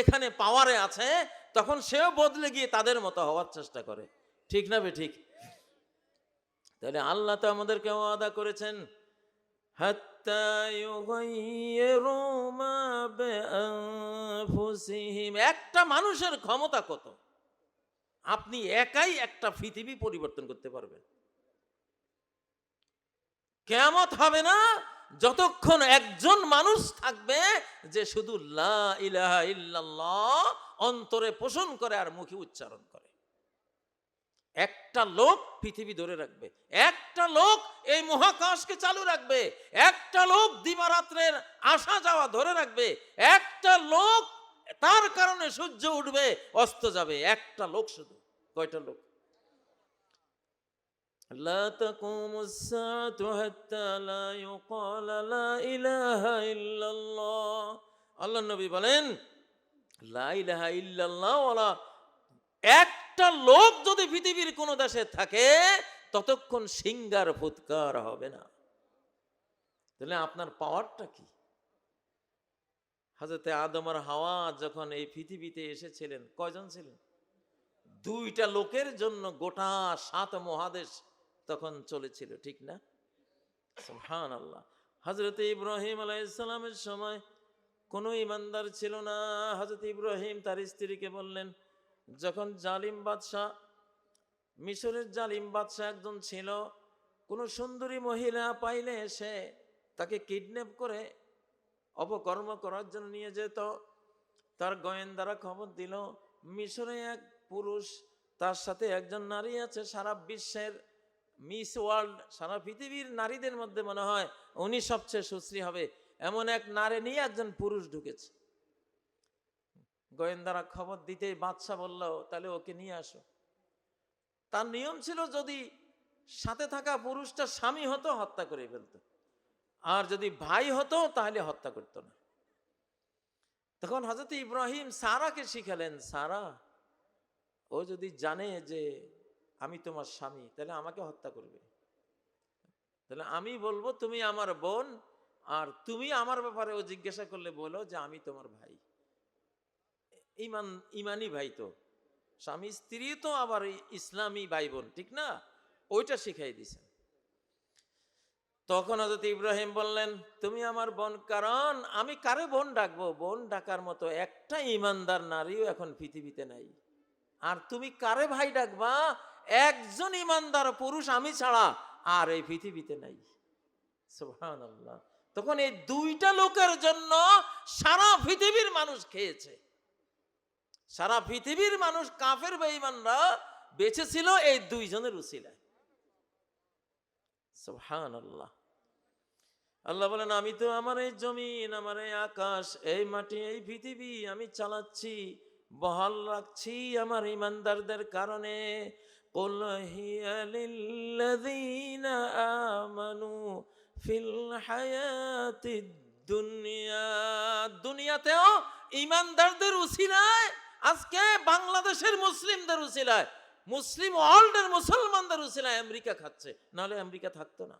এখানে পাওয়ারে আছে, তখন সেও বদলে গিয়ে তাদের মতো হওয়ার চেষ্টা করে। ঠিক না বে ঠিক? তাহলে আল্লাহ তো আমাদেরকে ওয়াদা করেছেন হাত্তা ইউগাইয়িরু মা বিআনফুসিহিম। একটা মানুষের ক্ষমতা কত? আপনি একাই একটা পৃথিবী পরিবর্তন করতে পারবেন। কিয়ামত হবে না যতক্ষণ একজন মানুষ থাকবে যে শুধু লা ইলাহা ইল্লাল্লাহ অন্তরে পোষণ করে আর মুখে উচ্চারণ করে। একটা লোক পৃথিবী ধরে রাখবে, একটা লোক এই মহাকাশকে চালু রাখবে, একটা লোক দিবারাত্রের আসা যাওয়া ধরে রাখবে, একটা লোক তার কারণে সূর্য উঠবে অস্ত যাবে, একটা লোক শুধু। কয়টা লোক? লা তাকুমুস সাআতু হাত্তা লা ইউকাল লা ইলাহা ইল্লাল্লাহ। আল্লাহর নবী বলেন লা ইলাহা ইল্লাল্লাহ ওয়ালা একটা লোক যদি পৃথিবীর কোন দেশে থাকে ততক্ষণ সিঙ্গার ফুৎকার হবে না। তাহলে আপনার পাওয়ারটা কি? হযরতে আদম আর হাওয়া যখন এই পৃথিবীতে এসেছিলেন কয়জন ছিলেন? 2টা লোকের জন্য গোটা 7 মহাদেশ তখন চলেছিল। ঠিক না? সুবহানাল্লাহ। হযরতে ইব্রাহিম আলাইহিস সালামের সময় কোনো ইমানদার ছিল না। হযরতে ইব্রাহিম তার স্ত্রীকে বললেন, যখন জালিম বাদশাহ, মিশরের জালিম বাদশাহ একজন ছিল, কোন সুন্দরী মহিলা পাইলে সে তাকে কিডন্যাপ করে অপকর্ম করার জন্য নিয়ে যেত। তার গোয়েন্দারা খবর দিল মিশরে এক পুরুষ, তার সাথে একজন নারী আছে, সারা বিশ্বের মিস ওয়ার্ল্ড, সারা পৃথিবীর নারীদের মধ্যে মনে হয় উনি সবচেয়ে সুশ্রী হবে, এমন এক নারী নিয়ে একজন পুরুষ ঢুকেছে। গোয়েন্দারা খবর দিতেই বাদশাহ বলল তাহলে ওকে নিয়ে আসো। তার নিয়ম ছিল যদি সাথে থাকা পুরুষটা স্বামী হতো হত্যা করে ফেলতো, আর যদি ভাই হতো তাহলে হত্যা করতো না। তখন হযরত ইব্রাহিম সারাকে শিখালেন, সারা ও যদি জানে যে আমি তোমার স্বামী তাহলে আমাকে হত্যা করবে। তাহলে আমি বলবো তুমি আমার বোন, আর তুমি আমার ব্যাপারে ও জিজ্ঞাসা করলে বলো যে আমি তোমার ভাই। ইমানি ভাই তো, স্বামী স্ত্রী তো আবার ইসলামী ভাই বোন, ঠিক না? ওইটা শিখাই দিছেন। তখন হযরত ইব্রাহিম বললেন তুমি আমার বোন, কারণ আমি কারে বোন ডাকবো? বোন ডাকার মতো একটা ইমানদার নারীও এখন পৃথিবীতে নাই। আর তুমি কারে ভাই ডাকবা? একজন ইমানদার পুরুষ আমি ছাড়া আর এই পৃথিবীতে নাই। সুবহানাল্লাহ। তখন এই দুইটা লোকের জন্য সারা পৃথিবীর মানুষ খেয়েছে। সারা পৃথিবীর মানুষ কাফের বেঈমানরা বেঁচে ছিল এই দুইজনের উসিলায়। সুবহানাল্লাহ। আল্লাহ বলেন আমি তো আমার এই জমিন, আমার এই আকাশ, এই মাটি, এই পৃথিবী আমি চালাচ্ছি, বহাল রাখছি আমার ইমানদারদের কারণে। কুল হিয়া লিল্লাযীনা আমানু ফিল হায়াতিদ দুনিয়া। দুনিয়াতেও ইমানদারদের উসিলায়, আজকে বাংলাদেশের মুসলিমদের উসিলায়, মুসলিম ওয়ার্ল্ডের মুসলমানদের উসিলায় আমেরিকা খাচ্ছে, নাহলে আমেরিকা থাকতো না।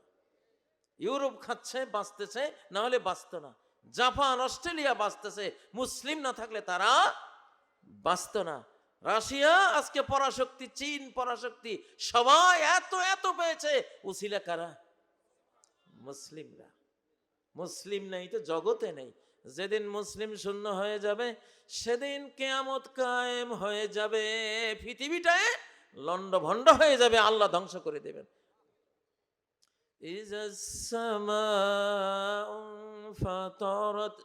ইউরোপ খাচ্ছে, বাঁচতেছে, না হলে বাঁচতো না। জাপান, অস্ট্রেলিয়া বাঁচতেছে, মুসলিম না থাকলে তারা বাঁচতো না। রাশিয়া আজকে পরাশক্তি, চীন পরাশক্তি, সবাই এত এত পেয়েছে, উসিলা কারা? মুসলিমরা। মুসলিম নেই তো জগতে নেই। যেদিন মুসলিম শূন্য হয়ে যাবে সেদিন কিয়ামত কায়েম হয়ে যাবে, পৃথিবীটায় লন্ডভন্ড হয়ে যাবে, আল্লাহ ধ্বংস করে দেবেন।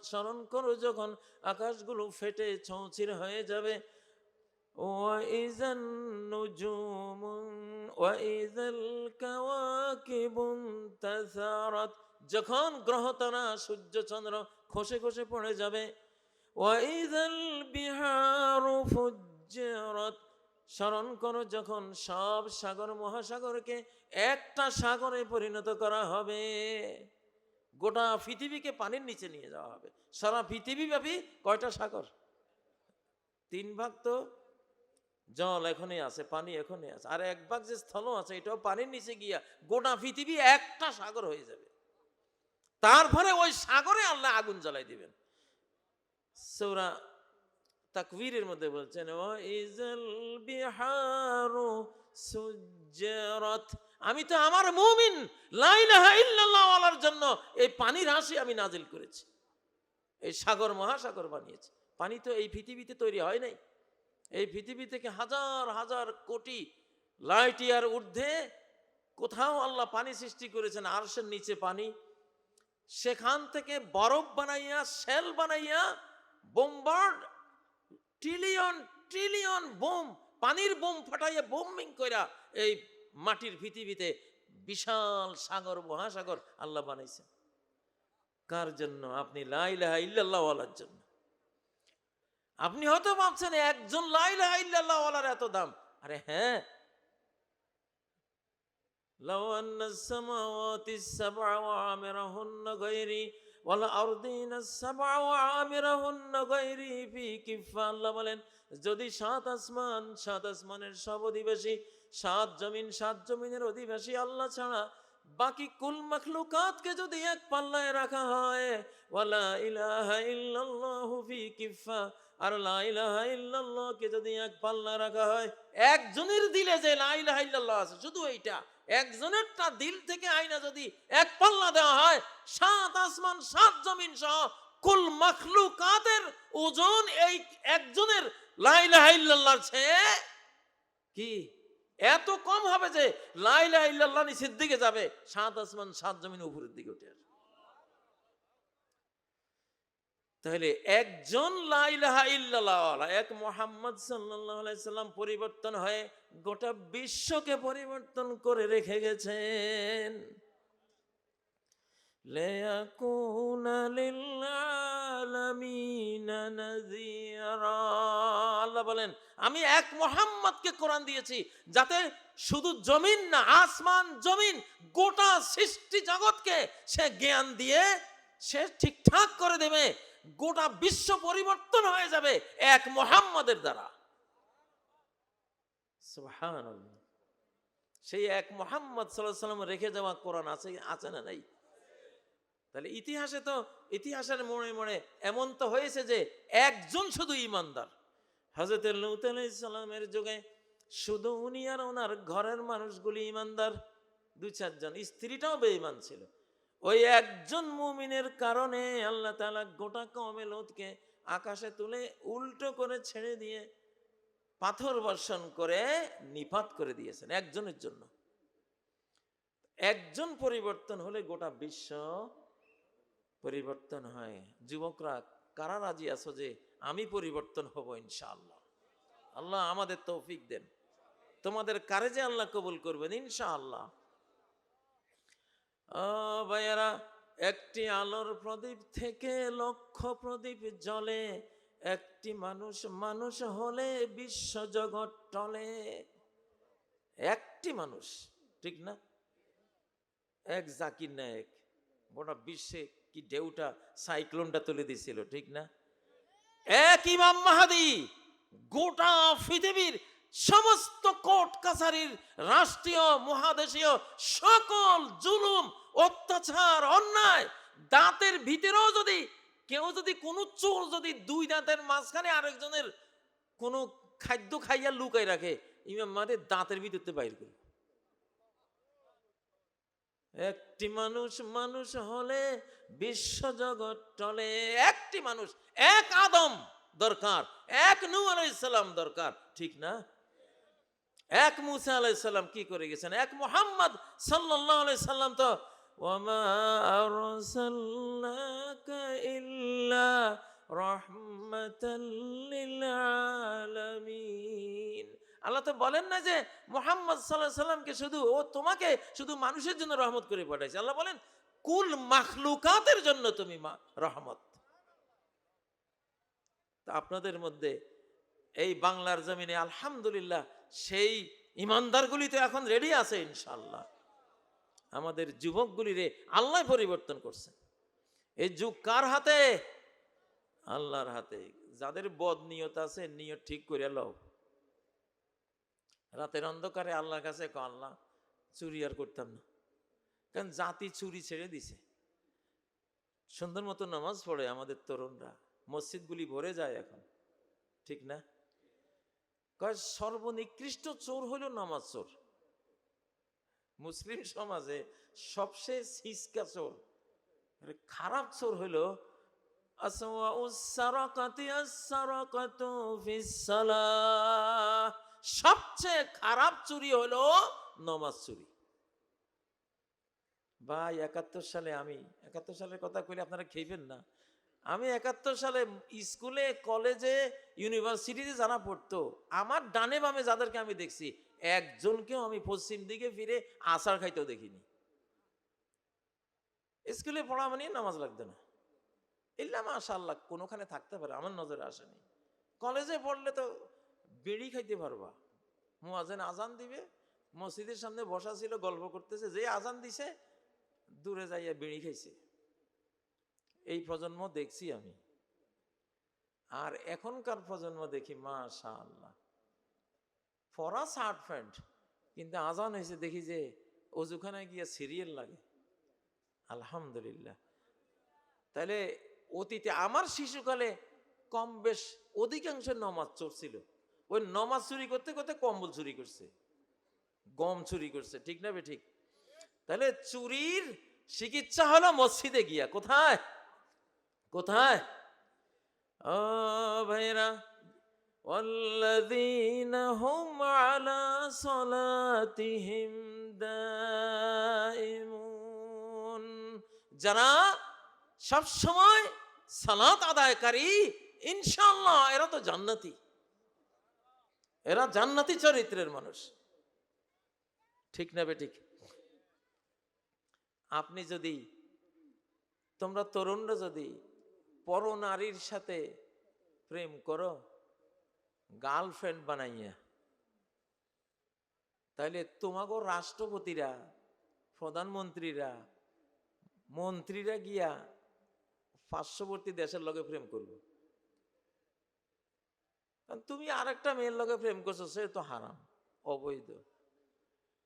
স্মরণ করো যখন আকাশগুলো ফেটে চৌচির হয়ে যাবে। যখন গ্রহতারা সূর্য চন্দ্র খসে খসে পড়ে যাবে। ওয়াইযাল বিহারু ফুজ্জিরাত, স্মরণ করো যখন সব সাগর মহাসাগরকে একটা সাগরে পরিণত করা হবে। গোটা পৃথিবীকে পানির নিচে নিয়ে যাওয়া হবে। সারা পৃথিবীব্যাপী কয়টা সাগর? 3 ভাগ তো জল এখনই আছে, পানি এখনই আছে, আর 1 ভাগ যে স্থল আছে এটাও পানির নিচে গিয়া গোটা পৃথিবী একটা সাগর হয়ে যাবে। তারপরে ওই সাগরে আল্লাহ আগুন জ্বালাই দিবেন। সূরা তাকবীরের মধ্যে বলছেন ওয়াইযাল বিহারু সুজ্জিরাত, আমি তো আমার মুমিন লা ইলাহা ইল্লাল্লাহ ওয়ালার জন্য এই পানির রাশি আমি নাজিল করেছি, এই সাগর মহাসাগর বানিয়েছি। পানি তো এই পৃথিবীতে তৈরি হয় নাই। এই পৃথিবী থেকে হাজার হাজার কোটি লাইট ইয়ার ঊর্ধ্বে কোথাও আল্লাহ পানি সৃষ্টি করেছেন, আরশের নিচে পানি, সেখান থেকে বরফ বানাইয়া, শেল বানাইয়া, বোমবার্ড ট্রিলিয়ন ট্রিলিয়ন বোম, পানির বোম ফাটাইয়া বোমিং কইরা এই মাটির পৃথিবীতে বিশাল সাগর মহাসাগর আল্লাহ বানাইছেন। কার জন্য? আপনি লা ইলাহা ইল্লাল্লাহ ওয়ালার জন্য। আপনি হয়তো ভাবছেন একজন লা ইলাহা ইল্লাল্লাহ ওয়ালার এত দাম। আরে হ্যাঁ, লাউ আন্নাস সামাওয়াতিস সাবআ ওয়া আমিরাহুন্না গায়রি ওয়াল আরদিনাস সাবআ ওয়া আমিরাহুন্না গায়রি ফি কিফা। আল্লাহ বলেন যদি 7 আসমান, 7 আসমানের সব অধিবাসী, 7 জমিন, 7 জমিনের অধিবাসী আল্লাহ ছাড়া বাকি কুল মাখলুকাতকে যদি এক পাল্লায় রাখা হয়, ওয়ালা ইলাহা ইল্লাল্লাহু ফি কিফা, আর লা ইলাহা ইল্লাল্লাহকে যদি এক পাল্লা রাখা হয়, একজনের দিলে যে লা ইলাহা ইল্লাল্লাহ আছে, শুধু এইটা একজনেরটা দিল থেকে আইনা যদি এক পাল্লা দেওয়া হয়, 7 আসমান 7 জমিন সহ কুল মাখলুকাতের ওজন এই একজনের লা ইলাহা ইল্লাল্লাহর চেয়ে কি এত কম হবে যে লা ইলাহা ইল্লাল্লাহ নিচের দিকে যাবে, 7 আসমান 7 জমিন উপরের দিকে উঠে আসবে। তাহলে একজন লা ইলাহা ইল্লাল্লাহ, এক মুহাম্মদ সাল্লাল্লাহু আলাইহি সাল্লাম পরিবর্তন হয়ে গোটা বিশ্বকে পরিবর্তন করে রেখে গেছেন। লিয়াকুনা লিল আলামিনা নাযীরা। আল্লাহ বলেন আমি এক মুহাম্মদকে কোরআন দিয়েছি যাতে শুধু জমিন না, আসমান জমিন গোটা সৃষ্টি জগৎকে সে জ্ঞান দিয়ে সে ঠিকঠাক করে দেবে। গোটা বিশ্ব পরিবর্তন হয়ে যাবে এক মুহাম্মদের দ্বারা। সুবহানাল্লাহ। সেই এক মুহাম্মদ সাল্লাল্লাহু আলাইহি সাল্লাম রেখে যাওয়া কোরআন আছে আছে না নাই? তাহলে ইতিহাসের মোড়ে মোড়ে এমন তো হয়েছে যে একজন শুধু ইমানদার, হযরত লূত আলাইহিস সালামের যুগে শুধু উনি আর ওনার ঘরের মানুষগুলি ইমানদার, 2-4 জন, স্ত্রীটাও বেঈমান ছিল। ওই একজন মুমিনের কারণে আল্লাহ তাআলা গোটা কওমে লূতকে আকাশে তুলে উল্টো করে ছেড়ে দিয়ে পাথর বর্ষণ করে নিপাত করে দিয়েছেন একজনের জন্য। একজন পরিবর্তন হলে গোটা বিশ্ব পরিবর্তন হয়। যুবকরা কারা রাজি আছো যে আমি পরিবর্তন হব ইনশাআল্লাহ? আল্লাহ আমাদের তৌফিক দেন। তোমাদের কারে যে আল্লাহ কবুল করবেন ইনশাআল্লাহ। ভাইয়ারা, একটি আলোর প্রদীপ থেকে লক্ষ প্রদীপ জ্বলে, একটি মানুষ হলে বিশ্ব জগৎ টলে। একটি মানুষ, ঠিক না? এক জাকির নায়েক গোটা বিশ্বে কি ঢেউটা সাইক্লোনটা তুলে দিছিল, ঠিক না? এক ইমাম মাহাদি গোটা পৃথিবীর সমস্ত কোর্ট কাছারির, রাষ্ট্রীয় মহাদেশীয় সকল জুলুম অত্যাচার অন্যায়, দাঁতের ভিতরেও যদি কেউ যদি কোনো চোর যদি 2 দাঁতের মাঝখানে আরেকজনের কোনো খাদ্য খাইয়া লুকাই রাখে, ইমাম মাহাদি দাঁতের ভিতরতে বাইর করে। একটি মানুষ হলে বিশ্ব জগৎ টলে। একটি মানুষ, এক আদম দরকার, এক নূহ আলাইহিস সালাম দরকার, ঠিক না? এক মুসা আলাইহিস সালাম কি করে গেছেন? এক মুহাম্মদ সাল্লাল্লাহু আলাইহি সাল্লাম তো ওয়ামা আরসালনাকা ইল্লা রাহমাতাল লিল আলামিন। আল্লাহ তো বলেন না যে মুহাম্মদ সাল্লাল্লাহু আলাইহি সাল্লামকে শুধু তোমাকে শুধু মানুষের জন্য রহমত করে পাঠাইছে। আল্লাহ বলেন কুল মাখলুকাতের জন্য তুমি রহমত। তা আপনাদের মধ্যে এই বাংলার জমিনে আলহামদুলিল্লাহ সেই ইমানদারগুলি তো এখন রেডি আছে ইনশাআল্লাহ। আমাদের যুবকগুলিরে আল্লাহ পরিবর্তন করছেন। এই যুগ কার হাতে? আল্লাহর হাতে। যাদের বদ নিয়ত আছে নিয়ত ঠিক করে লও। রাতের অন্ধকারে আল্লাহর কাছে কও, আল্লাহ চুরি আর করতাম না। কারণ জাতি চুরি ছেড়ে দিছে। সুন্দর মতো নামাজ পড়ে আমাদের তরুণরা, মসজিদগুলি ভরে যায় এখন, ঠিক না? সর্বনিকৃষ্ট চোর হইল নামাজ চোর। মুসলিম সমাজে সবচেয়ে সিসকা চোর, খারাপ চোর হইল সবচেয়ে খারাপ চুরি হলো নামাজ চুরি। ভাই 71 সালে, আমি 71 সালের কথা কইলে আপনারা খেইবেন না। আমি 71 সালে স্কুলে, কলেজে, ইউনিভার্সিটিতে যারা পড়তো, আমার ডানে বামে যাদেরকে আমি দেখছি, একজনকেও আমি পশ্চিম দিকে ফিরে আসার খাইতেও দেখিনি। স্কুলে পড়া মানে নামাজ লাগতো না, ইল্লা মাশাআল্লাহ কোনোখানে থাকতে পারে, আমার নজরে আসেনি। কলেজে পড়লে তো বিড়ি খাইতে পারবা, মুয়াজ্জিন আজান দিবে, মসজিদের সামনে বসা ছিল, গল্প করতেছে, যে আজান দিছে দূরে যাইয়া বিড়ি খাইছে। এই প্রজন্ম দেখছি আমি। আর এখনকার প্রজন্ম দেখি মাশাআল্লাহ পরা শার্ট প্যান্ট, কিন্তু আজান হয়েছে দেখি যে অজুখানায় গিয়া সিরিয়াল লাগে। আলহামদুলিল্লাহ। তাহলে অতীতে আমার শিশুকালে কম বেশ অধিকাংশ নামাজ চোর ছিল। ওই নামাজ চুরি করতে করতে কম্বল চুরি করছে, গম চুরি করছে, ঠিক না বে ঠিক? তাহলে চুরির চিকিৎসা হলো মসজিদে গিয়া। কোথায় কোথায়? ও ভাইরা, ওয়াল্লাযীনা হুম আলা সালাতিহিম দাইমুন, যারা সব সময় সালাত আদায়কারী, ইনশাআল্লাহ এরা তো জান্নাতি, এরা জান্নাতি চরিত্রের মানুষ, ঠিক না বে ঠিক? আপনি যদি, তোমরা তরুণরা যদি পর নারীর সাথে প্রেম করো গার্লফ্রেন্ড বানাইয়া, তাহলে তোমাকে রাষ্ট্রপতিরা, প্রধানমন্ত্রীরা, মন্ত্রীরা গিয়া পার্শ্ববর্তী দেশের লগে প্রেম করবে। তুমি আর একটা মেয়ের লগে প্রেম করছো, সে তো হারাম, অবৈধ।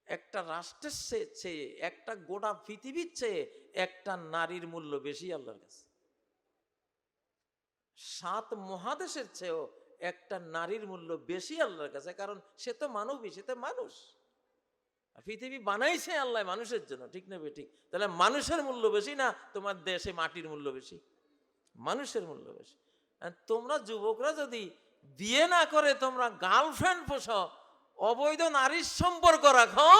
একটা রাষ্ট্রের চেয়ে, একটা গোটা পৃথিবীর চেয়ে একটা নারীর মূল্য বেশি আল্লাহর কাছে। 7 মহাদেশের চেয়েও একটা নারীর মূল্য বেশি আল্লাহর কাছে, কারণ সে তো মানবী, সে তো মানুষ। পৃথিবী বানাইছে আল্লাহ মানুষের জন্য, ঠিক না বেঠিক? তাহলে মানুষের মূল্য বেশি না তোমার দেশে মাটির মূল্য বেশি? মানুষের মূল্য বেশি। তোমরা যুবকরা যদি বিয়ে না করে তোমরা গার্লফ্রেন্ড পোষো, অবৈধ নারীর সম্পর্ক রাখো,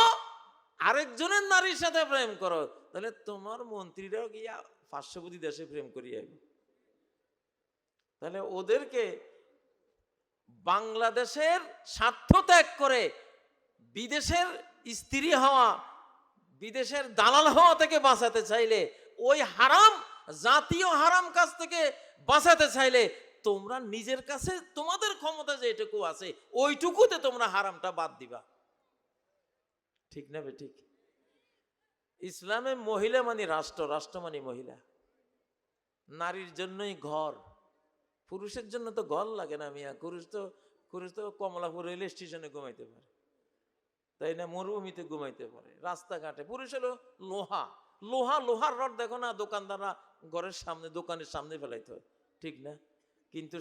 আরেকজনের নারীর সাথে প্রেম করো, তাহলে তোমার মন্ত্রীরাও গিয়া পার্শ্ববর্তী দেশে প্রেম করিয়ে আইবে। তাহলে ওদেরকে বাংলাদেশের স্বার্থ ত্যাগ করে বিদেশের স্ত্রী হওয়া, বিদেশের দালাল হওয়া থেকে বাঁচাতে চাইলে, ওই হারাম জাতীয় হারাম কাজ থেকে বাঁচাতে চাইলে তোমরা নিজের কাছে তোমাদের ক্ষমতা যেটুকু আছে ওইটুকুতে তোমরা হারামটা বাদ দিবা, ঠিক না বেঠিক? ইসলামে মহিলা মানে রাষ্ট্র, রাষ্ট্র মানে মহিলা। নারীর জন্যই ঘর, পুরুষের জন্য তো ঘর লাগে না মিয়া। পুরুষ তো কমলাপুর রেল স্টেশনে ঘুমাইতে পারে, তাই না? মরুভূমিতে ঘুমাইতে পারে, রাস্তাঘাটে। পুরুষ হলো লোহা, লোহার রড দেখো না দোকানদাররা ঘরের সামনে, দোকানের সামনে ফেলাইতে হয়, ঠিক না? কিন্তু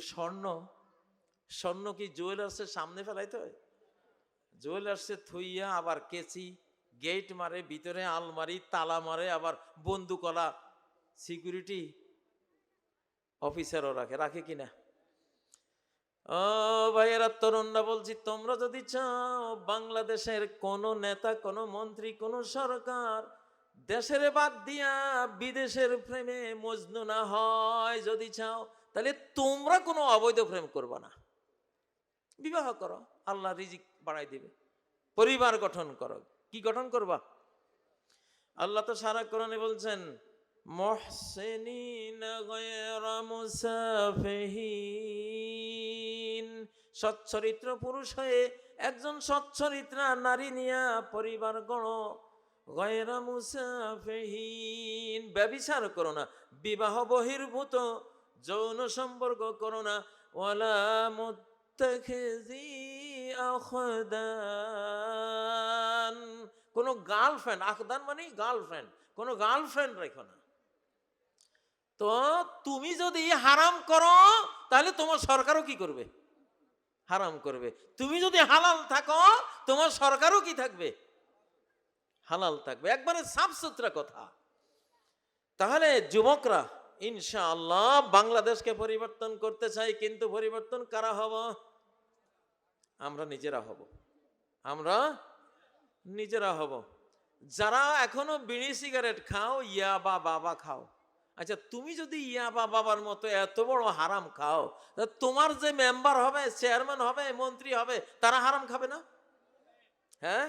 স্বর্ণ কি জুয়েলার্সের সামনে ফেলাইতে হয়? জুয়েলার্সে থইয়া আবার কেচি, গেট মারে, ভিতরে আলমারি তালা মারে, আবার বন্দুকলা সিকিউরিটি অফিসারও রাখে কিনা? ও ভাইয়েরা, তরুণরা বলছি, তোমরা যদি চাও বাংলাদেশের কোন নেতা, কোন মন্ত্রী, কোন সরকার দেশের বাদ দিয়া বিদেশের প্রেমে মজনু না হয়, যদি চাও, তাহলে তোমরা কোনো অবৈধ প্রেম করবা না। বিবাহ করো, আল্লাহ রিজিক বাড়াই দিবে। পরিবার গঠন করো। কি গঠন করবা? আল্লাহ তো সারা কোরআনে বলছেন, মুহসিনিনা গায়রা মুসাফিহিন, সচ্চরিত্র পুরুষ হয়ে একজন সচ্চরিত্রা নারী নিয়া পরিবার গড়ো। গায়রা মুসাফিহিন, ব্যভিচার করো না, বিবাহ বহির্ভূত যৌন সম্পর্ক করো না। ওয়ালা মুত্তাখিজি আখদান, কোন গার্লফ্রেন্ড, আখদান মানে গার্লফ্রেন্ড, কোন গার্লফ্রেন্ড রেখো না। তো তুমি যদি হারাম করো তাহলে তোমার সরকারও কি করবে? হারাম করবে। তুমি যদি হালাল থাকো তোমার সরকারও কি থাকবে? হালাল থাকবে। একবারে সাফ সুতরা কথা। তাহলে যুবকরা ইনশাআল্লাহ বাংলাদেশকে পরিবর্তন করতে চাই, কিন্তু পরিবর্তন কারা হব? আমরা নিজেরা হব। আমরা নিজেরা হব। যারা এখনো বিড়ি সিগারেট খাও, ইয়াবা বাবা খাও, আচ্ছা তুমি যদি ইয়াবা বাবার মতো এত বড় হারাম খাও, তোমার যে মেম্বার হবে, চেয়ারম্যান হবে, মন্ত্রী হবে, তারা হারাম খাবে না? হ্যাঁ?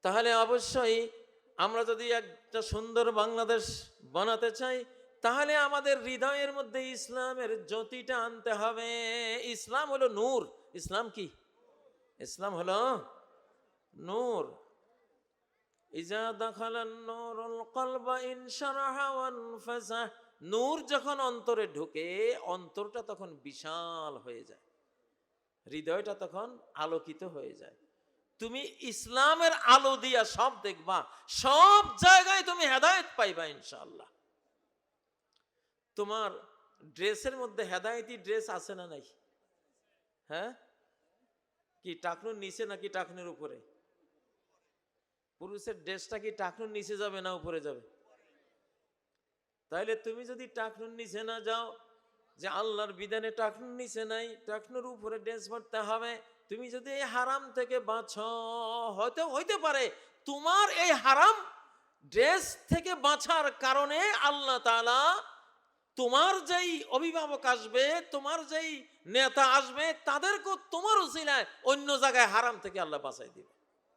তাহলে অবশ্যই আমরা যদি একটা সুন্দর বাংলাদেশ বানাতে চাই, তাহলে আমাদের হৃদয়ের মধ্যে ইসলামের জ্যোতিটা আনতে হবে। ইসলাম হলো নূর। ইসলাম কি? ইসলাম হলো নূর। ইজা দাখালান নূরুল কলবা ইনশারাহা ওয়ানফাসাহ, নূর যখন অন্তরে ঢুকে অন্তরটা তখন বিশাল হয়ে যায়, হৃদয়টা তখন আলোকিত হয়ে যায়। তুমি ইসলামের আলো দিয়া সব দেখবা, সব জায়গায় তুমি হেদায়েত পাইবা ইনশাআল্লাহ। তোমার ড্রেসের মধ্যে হেদায়েতি ড্রেস আছে না নাই? হ্যাঁ, কি টাকনুর নিচে নাকি টাকনুর উপরে? পুরুষের ড্রেসটা কি টাকনুর নিচে যাবে না উপরে যাবে? তাইলে তুমি যদি টাকনুর নিচে না যাও, যে আল্লাহর বিধানে টাকনুর নিচে নাই, টাকনুর উপরে ড্রেস পরতে হবে। তুমি যদি এই হারাম থেকে বাঁচো, হয়তো হইতে পারে তোমার এই হারাম ড্রেস থেকে বাঁচার কারণে আল্লাহ তাআলা তোমার যেই অভিভাবক আসবে, তোমার যেই নেতা আসবে, তাদেরকেও তোমার উসিলায় অন্য জায়গায় হারাম থেকে আল্লাহ বাঁচাই দিবে।